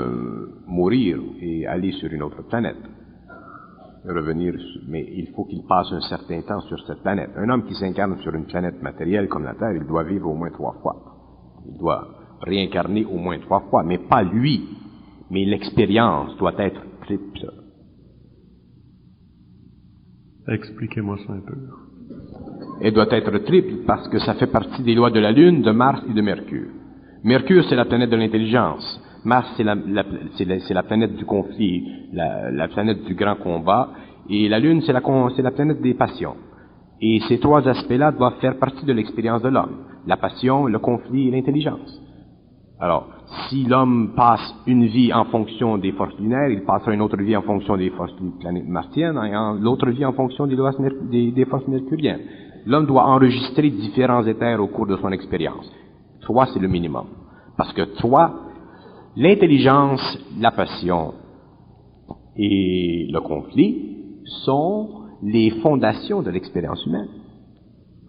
mourir et aller sur une autre planète. Revenir, mais il faut qu'il passe un certain temps sur cette planète. Un homme qui s'incarne sur une planète matérielle comme la Terre, il doit vivre au moins 3 fois. Il doit réincarner au moins 3 fois, mais pas lui. Mais l'expérience doit être triple. Expliquez-moi ça un peu. Elle doit être triple parce que ça fait partie des lois de la Lune, de Mars et de Mercure. Mercure, c'est la planète de l'intelligence. Mars, c'est la planète du conflit, la planète du grand combat. Et la Lune, c'est la planète des passions. Et ces 3 aspects-là doivent faire partie de l'expérience de l'homme. La passion, le conflit et l'intelligence. Alors, si l'homme passe une vie en fonction des forces lunaires, il passera une autre vie en fonction des forces martiennes, et l'autre vie en fonction des forces mercuriennes. L'homme doit enregistrer différents éthers au cours de son expérience. 3, c'est le minimum. Parce que 3, l'intelligence, la passion et le conflit sont les fondations de l'expérience humaine.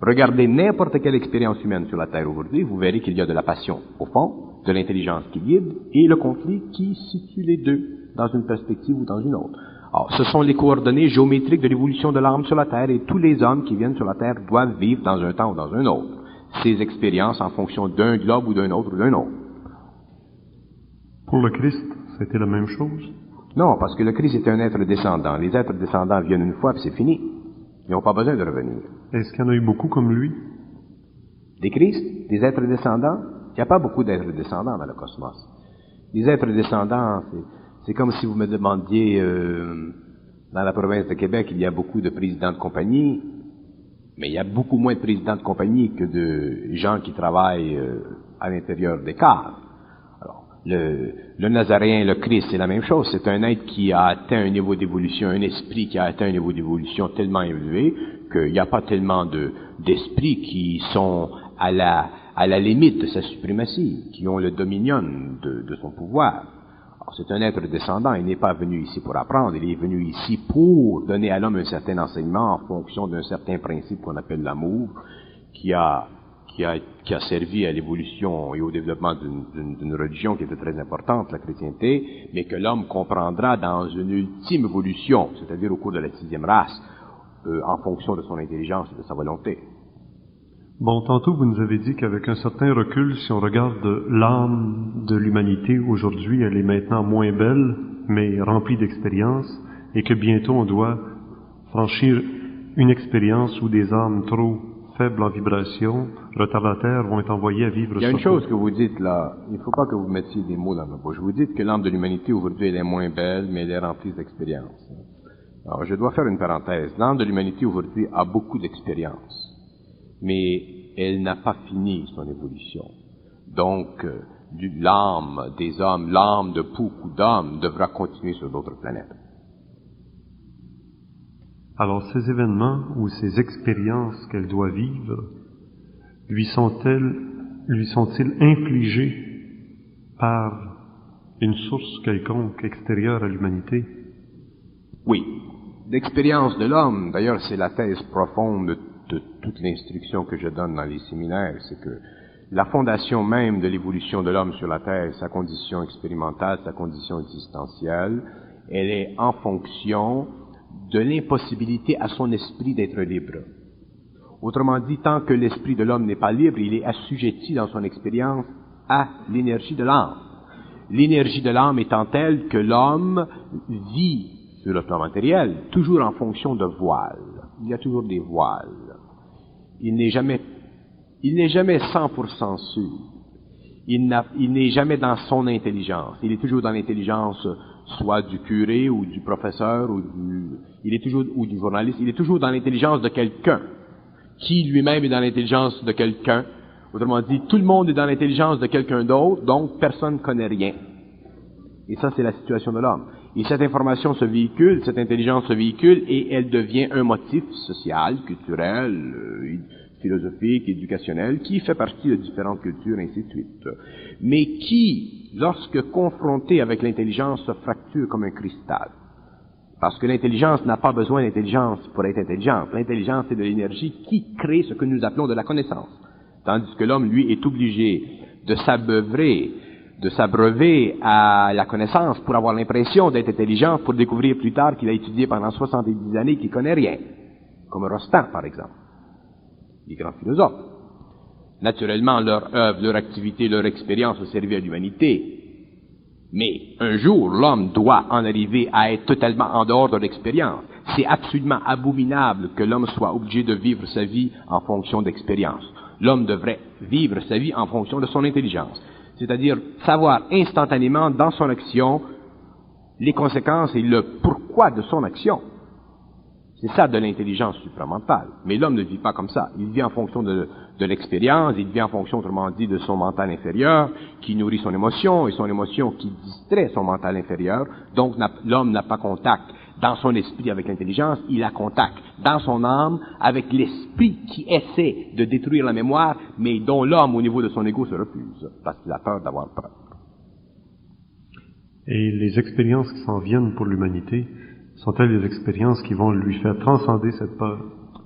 Regardez n'importe quelle expérience humaine sur la Terre aujourd'hui, vous verrez qu'il y a de la passion au fond, de l'intelligence qui guide, et le conflit qui situe les deux, dans une perspective ou dans une autre. Alors, ce sont les coordonnées géométriques de l'évolution de l'âme sur la Terre, et tous les hommes qui viennent sur la Terre doivent vivre dans un temps ou dans un autre ces expériences en fonction d'un globe ou d'un autre ou d'un autre. Pour le Christ, c'était la même chose? Non, parce que le Christ est un être descendant. Les êtres descendants viennent une fois, puis c'est fini. Ils n'ont pas besoin de revenir. Est-ce qu'il y en a eu beaucoup comme lui? Des Christ, des êtres descendants? Il n'y a pas beaucoup d'êtres descendants dans le cosmos. Les êtres descendants, c'est comme si vous me demandiez, dans la province de Québec, il y a beaucoup de présidents de compagnie, mais il y a beaucoup moins de présidents de compagnie que de gens qui travaillent à l'intérieur des caves. Alors, le Nazaréen, le Christ, c'est la même chose. C'est un être qui a atteint un niveau d'évolution, un esprit qui a atteint un niveau d'évolution tellement élevé qu'il n'y a pas tellement d'esprits qui sont à la limite de sa suprématie, qui ont le dominion de son pouvoir. Alors, c'est un être descendant, il n'est pas venu ici pour apprendre, il est venu ici pour donner à l'homme un certain enseignement en fonction d'un certain principe qu'on appelle l'amour, qui a qui a servi à l'évolution et au développement d'une religion qui était très importante, la chrétienté, mais que l'homme comprendra dans une ultime évolution, c'est-à-dire au cours de la 6e race, en fonction de son intelligence et de sa volonté. Bon, tantôt vous nous avez dit qu'avec un certain recul, si on regarde l'âme de l'humanité aujourd'hui, elle est maintenant moins belle, mais remplie d'expérience, et que bientôt on doit franchir une expérience où des âmes trop faibles en vibration, retardataires, vont être envoyées à vivre. Il y a une chose que vous dites là, il ne faut pas que vous mettiez des mots dans ma bouche. Vous dites que l'âme de l'humanité aujourd'hui elle est moins belle, mais elle est remplie d'expérience. Alors je dois faire une parenthèse. L'âme de l'humanité aujourd'hui a beaucoup d'expérience, mais elle n'a pas fini son évolution. Donc, l'âme des hommes, l'âme de beaucoup d'hommes devra continuer sur d'autres planètes. Alors, ces événements ou ces expériences qu'elle doit vivre, lui sont-ils infligés par une source quelconque extérieure à l'humanité? Oui. L'expérience de l'homme, d'ailleurs, c'est la thèse profonde de toute l'instruction que je donne dans les séminaires, c'est que la fondation même de l'évolution de l'homme sur la Terre, sa condition expérimentale, sa condition existentielle, elle est en fonction de l'impossibilité à son esprit d'être libre. Autrement dit, tant que l'esprit de l'homme n'est pas libre, il est assujetti dans son expérience à l'énergie de l'âme. L'énergie de l'âme étant telle que l'homme vit sur le plan matériel, toujours en fonction de voiles. Il y a toujours des voiles. Il n'est jamais 100% sûr. Il n'est jamais dans son intelligence. Il est toujours dans l'intelligence soit du curé ou du professeur ou du journaliste. Il est toujours dans l'intelligence de quelqu'un qui lui-même est dans l'intelligence de quelqu'un. Autrement dit, tout le monde est dans l'intelligence de quelqu'un d'autre, donc personne ne connaît rien. Et ça, c'est la situation de l'homme. Et cette information se véhicule, cette intelligence se véhicule, et elle devient un motif social, culturel, philosophique, éducationnel, qui fait partie de différentes cultures, ainsi de suite. Mais qui, lorsque confronté avec l'intelligence, se fracture comme un cristal. Parce que l'intelligence n'a pas besoin d'intelligence pour être intelligente. L'intelligence, c'est de l'énergie qui crée ce que nous appelons de la connaissance. Tandis que l'homme, lui, est obligé de s'abreuver à la connaissance pour avoir l'impression d'être intelligent, pour découvrir plus tard qu'il a étudié pendant 70 années qu'il connaît rien. Comme Rostand, par exemple. Les grands philosophes. Naturellement, leur œuvre, leur activité, leur expérience ont servi à l'humanité. Mais un jour, l'homme doit en arriver à être totalement en dehors de l'expérience. C'est absolument abominable que l'homme soit obligé de vivre sa vie en fonction d'expérience. L'homme devrait vivre sa vie en fonction de son intelligence. C'est-à-dire savoir instantanément dans son action les conséquences et le pourquoi de son action. C'est ça de l'intelligence supramentale. Mais l'homme ne vit pas comme ça. Il vit en fonction de l'expérience, il vit en fonction, autrement dit, de son mental inférieur, qui nourrit son émotion, et son émotion qui distrait son mental inférieur. Donc l'homme n'a pas contact dans son esprit avec l'intelligence, il a contact dans son âme avec l'esprit qui essaie de détruire la mémoire, mais dont l'homme, au niveau de son ego, se refuse, parce qu'il a peur d'avoir peur. Et les expériences qui s'en viennent pour l'humanité, sont-elles des expériences qui vont lui faire transcender cette peur?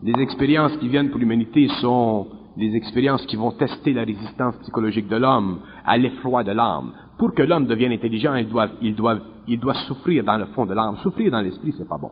Les expériences qui viennent pour l'humanité sont des expériences qui vont tester la résistance psychologique de l'homme à l'effroi de l'âme. Pour que l'homme devienne intelligent, il doit souffrir dans le fond de l'âme. Souffrir dans l'esprit, c'est pas bon.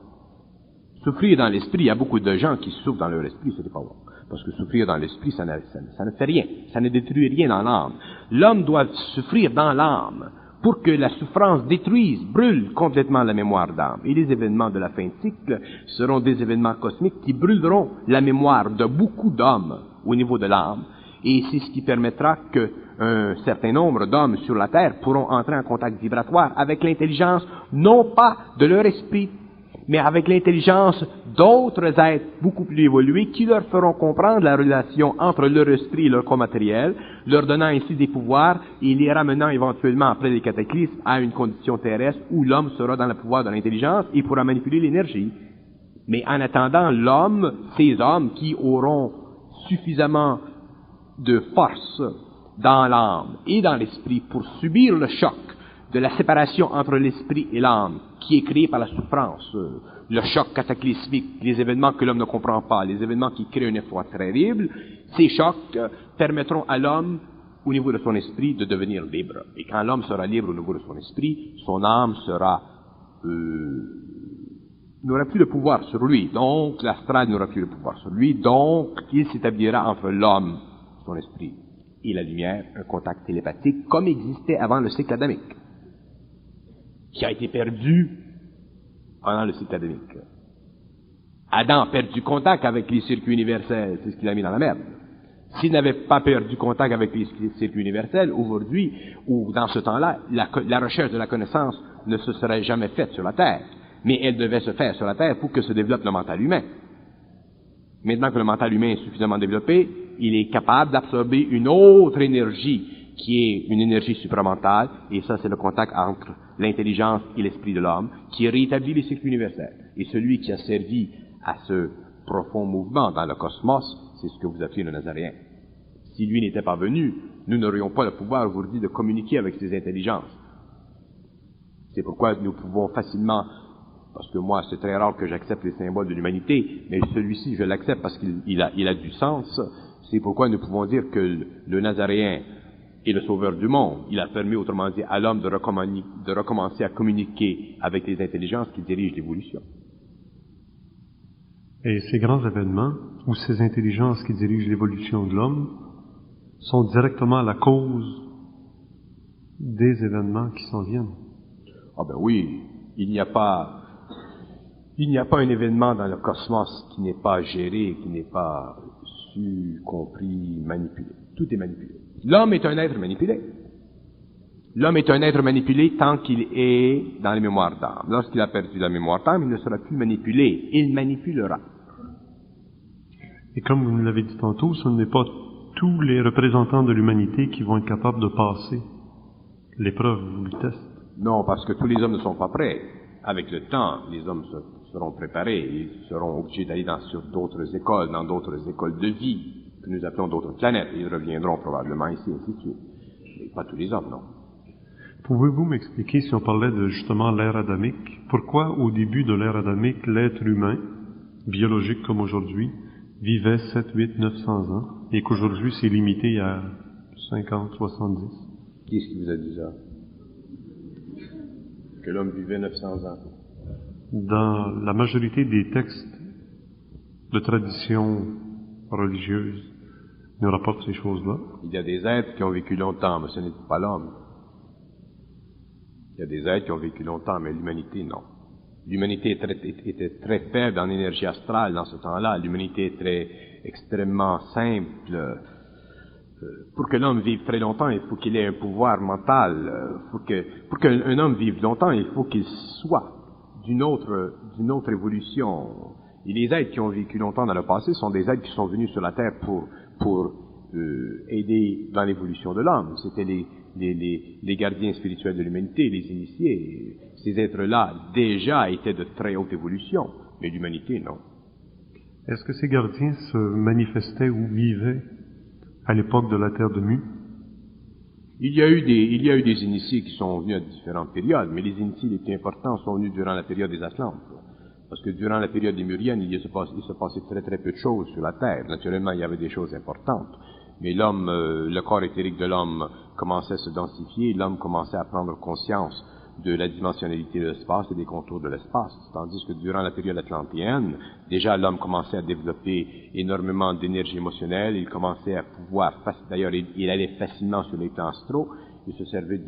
Souffrir dans l'esprit, il y a beaucoup de gens qui souffrent dans leur esprit, c'est pas bon. Parce que souffrir dans l'esprit, ça ne fait rien. Ça ne détruit rien dans l'âme. L'homme doit souffrir dans l'âme pour que la souffrance détruise, brûle complètement la mémoire d'âme. Et les événements de la fin de cycle seront des événements cosmiques qui brûleront la mémoire de beaucoup d'hommes au niveau de l'âme. Et c'est ce qui permettra qu'un certain nombre d'hommes sur la Terre pourront entrer en contact vibratoire avec l'intelligence, non pas de leur esprit, mais avec l'intelligence d'autres êtres beaucoup plus évolués qui leur feront comprendre la relation entre leur esprit et leur corps matériel, leur donnant ainsi des pouvoirs et les ramenant éventuellement après les cataclysmes à une condition terrestre où l'homme sera dans le pouvoir de l'intelligence et pourra manipuler l'énergie. Mais en attendant, l'homme, ces hommes qui auront suffisamment de force dans l'âme et dans l'esprit pour subir le choc de la séparation entre l'esprit et l'âme, qui est créée par la souffrance, le choc cataclysmique, les événements que l'homme ne comprend pas, les événements qui créent un effort terrible, ces chocs permettront à l'homme, au niveau de son esprit, de devenir libre. Et quand l'homme sera libre au niveau de son esprit, son âme n'aura plus de pouvoir sur lui. Donc, l'astral n'aura plus de pouvoir sur lui. Donc, il s'établira entre l'homme, son esprit, et la lumière, un contact télépathique, comme existait avant le cycle adamique, qui a été perdu pendant le cycle adamique. Adam a perdu contact avec les circuits universels, c'est ce qu'il a mis dans la merde. S'il n'avait pas perdu contact avec les circuits universels, aujourd'hui, ou dans ce temps-là, la recherche de la connaissance ne se serait jamais faite sur la Terre. Mais elle devait se faire sur la Terre pour que se développe le mental humain. Maintenant que le mental humain est suffisamment développé, il est capable d'absorber une autre énergie qui est une énergie supramentale, et ça c'est le contact entre l'intelligence et l'esprit de l'homme, qui rétablit les cycles universels. Et celui qui a servi à ce profond mouvement dans le cosmos, c'est ce que vous appelez le Nazaréen. Si lui n'était pas venu, nous n'aurions pas le pouvoir aujourd'hui de communiquer avec ces intelligences. C'est pourquoi nous pouvons facilement, parce que moi c'est très rare que j'accepte les symboles de l'humanité, mais celui-ci je l'accepte parce qu'il a du sens, c'est pourquoi nous pouvons dire que le Nazaréen est le sauveur du monde. Il a permis, autrement dit, à l'homme de recommencer à communiquer avec les intelligences qui dirigent l'évolution. Et ces grands événements, ou ces intelligences qui dirigent l'évolution de l'homme, sont directement la cause des événements qui s'en viennent. Ah ben oui, il n'y a pas un événement dans le cosmos qui n'est pas géré, qui n'est pas su, compris, manipulé. Tout est manipulé. L'homme est un être manipulé. L'homme est un être manipulé tant qu'il est dans les mémoires d'âme. Lorsqu'il a perdu la mémoire d'âme, il ne sera plus manipulé. Il manipulera. Et comme vous nous l'avez dit tantôt, ce n'est pas tous les représentants de l'humanité qui vont être capables de passer l'épreuve ou le test. Non, parce que tous les hommes ne sont pas prêts. Avec le temps, les hommes seront préparés. Ils seront obligés d'aller sur d'autres écoles, dans d'autres écoles de vie, que nous appelons d'autres planètes. Ils reviendront probablement ici, ainsi de suite. Mais pas tous les hommes, non. Pouvez-vous m'expliquer, si on parlait de justement l'ère adamique, pourquoi au début de l'ère adamique, l'être humain, biologique comme aujourd'hui, vivait 7, 8, 900 ans, et qu'aujourd'hui c'est limité à 50, 70? Qui est-ce qui vous a dit ça? Que l'homme vivait 900 ans? Dans la majorité des textes de tradition religieuse, nous rapportent ces choses-là. Il y a des êtres qui ont vécu longtemps, mais ce n'est pas l'homme. Il y a des êtres qui ont vécu longtemps, mais l'humanité, non. L'humanité était très faible en énergie astrale dans ce temps-là. L'humanité était extrêmement simple. Pour que l'homme vive très longtemps, il faut qu'il ait un pouvoir mental. Pour qu'un homme vive longtemps, il faut qu'il soit d'une autre évolution. Et les êtres qui ont vécu longtemps dans le passé sont des êtres qui sont venus sur la Terre pour aider dans l'évolution de l'homme. C'était les gardiens spirituels de l'humanité, les initiés. Ces êtres-là, déjà, étaient de très haute évolution, mais l'humanité, non. Est-ce que ces gardiens se manifestaient ou vivaient à l'époque de la Terre de Mu? Il y a eu des initiés qui sont venus à différentes périodes, mais les initiés les plus importants sont venus durant la période des Atlantes. Parce que durant la période des Muriennes, il se passait très très peu de choses sur la Terre. Naturellement, il y avait des choses importantes. Mais l'homme, le corps éthérique de l'homme commençait à se densifier, l'homme commençait à prendre conscience de la dimensionnalité de l'espace et des contours de l'espace. Tandis que durant la période atlantéenne, déjà l'homme commençait à développer énormément d'énergie émotionnelle, il commençait à pouvoir, d'ailleurs il allait facilement sur les plans astraux, il se servait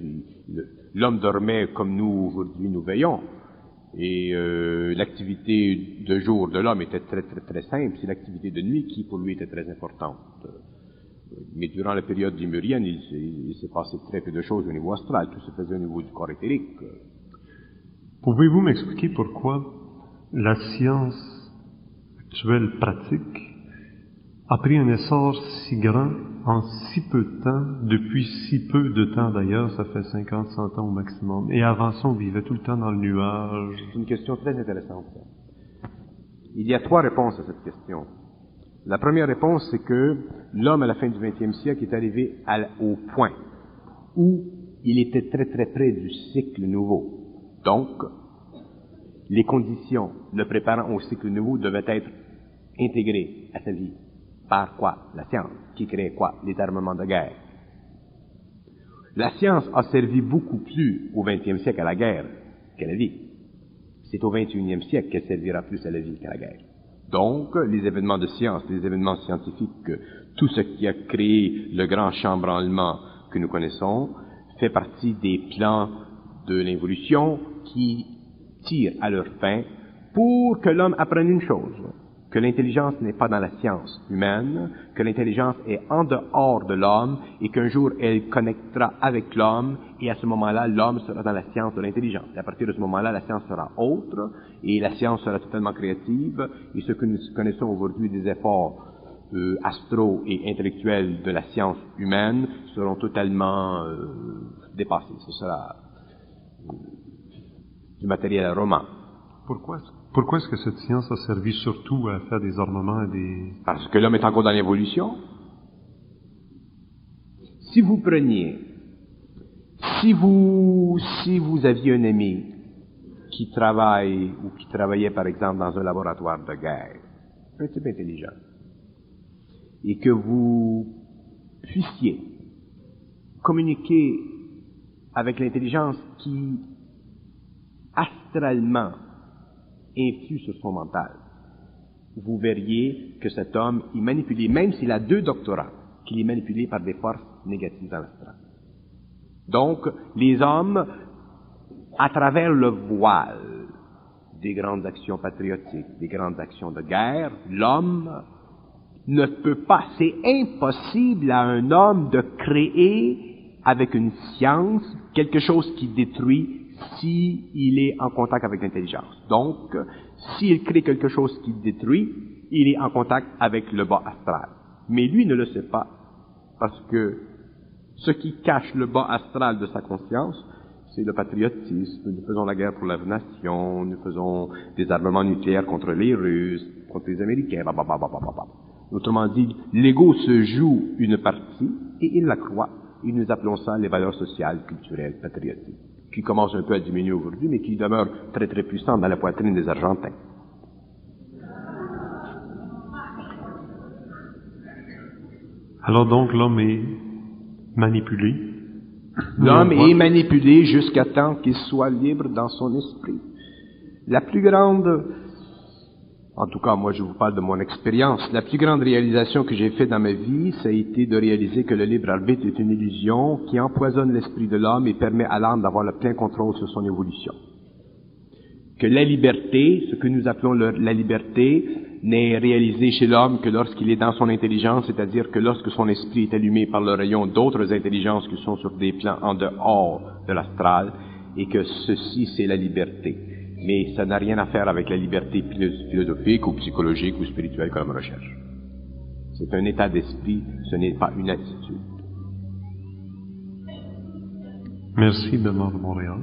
l'homme dormait comme nous aujourd'hui nous veillons. Et l'activité de jour de l'homme était très très très simple, c'est l'activité de nuit qui pour lui était très importante. Mais durant la période lémurienne, il s'est passé très peu de choses au niveau astral, tout se faisait au niveau du corps éthérique. Pouvez-vous m'expliquer pourquoi la science actuelle pratique a pris un essor si grand en si peu de temps, depuis si peu de temps d'ailleurs, ça fait 50, 100 ans au maximum, et avant ça on vivait tout le temps dans le nuage? C'est une question très intéressante. Il y a 3 réponses à cette question. La première réponse, c'est que l'homme, à la fin du XXe siècle, est arrivé au point où il était très très près du cycle nouveau. Donc, les conditions le préparant au cycle nouveau devaient être intégrées à sa vie. Par quoi? La science, qui créait quoi? Les armements de guerre. La science a servi beaucoup plus au XXe siècle à la guerre qu'à la vie. C'est au XXIe siècle qu'elle servira plus à la vie qu'à la guerre. Donc, les événements de science, les événements scientifiques, tout ce qui a créé le grand chambranlement que nous connaissons, fait partie des plans de l'évolution qui tirent à leur fin pour que l'homme apprenne une chose, que l'intelligence n'est pas dans la science humaine, que l'intelligence est en dehors de l'homme et qu'un jour elle connectera avec l'homme et à ce moment-là, l'homme sera dans la science de l'intelligence. Et à partir de ce moment-là, la science sera autre et la science sera totalement créative et ce que nous connaissons aujourd'hui des efforts astro et intellectuels de la science humaine seront totalement dépassés. Ce sera du matériel roman. Pourquoi est-ce que cette science a servi surtout à faire des armements et des... Parce que l'homme est encore dans l'évolution. Si vous preniez, si vous aviez un ami qui travaille ou qui travaillait par exemple dans un laboratoire de guerre, un type intelligent, et que vous puissiez communiquer avec l'intelligence qui astralement influe sur son mental, vous verriez que cet homme est manipulé, même s'il a 2 doctorats, qu'il est manipulé par des forces négatives dans l'astral. Donc, les hommes, à travers le voile des grandes actions patriotiques, des grandes actions de guerre, l'homme ne peut pas, c'est impossible à un homme de créer avec une science quelque chose qui détruit s'il est en contact avec l'intelligence. Donc, s'il crée quelque chose qui détruit, il est en contact avec le bas astral. Mais lui ne le sait pas, parce que ce qui cache le bas astral de sa conscience, c'est le patriotisme. Nous faisons la guerre pour la nation, nous faisons des armements nucléaires contre les Russes, contre les Américains, Autrement dit, l'ego se joue une partie, et il la croit, et nous appelons ça les valeurs sociales, culturelles, patriotiques, qui commencent un peu à diminuer aujourd'hui, mais qui demeurent très très puissantes dans la poitrine des Argentins. Alors donc l'homme est manipulé. L'homme est manipulé jusqu'à temps qu'il soit libre dans son esprit. La plus grande, en tout cas moi je vous parle de mon expérience, la plus grande réalisation que j'ai faite dans ma vie, ça a été de réaliser que le libre arbitre est une illusion qui empoisonne l'esprit de l'homme et permet à l'âme d'avoir le plein contrôle sur son évolution. Que la liberté, ce que nous appelons la liberté, n'est réalisée chez l'homme que lorsqu'il est dans son intelligence, c'est-à-dire que lorsque son esprit est allumé par le rayon d'autres intelligences qui sont sur des plans en dehors de l'astral, et que ceci c'est la liberté. Mais ça n'a rien à faire avec la liberté philosophique ou psychologique ou spirituelle que l'homme recherche. C'est un état d'esprit, ce n'est pas une attitude. Merci de Montréal.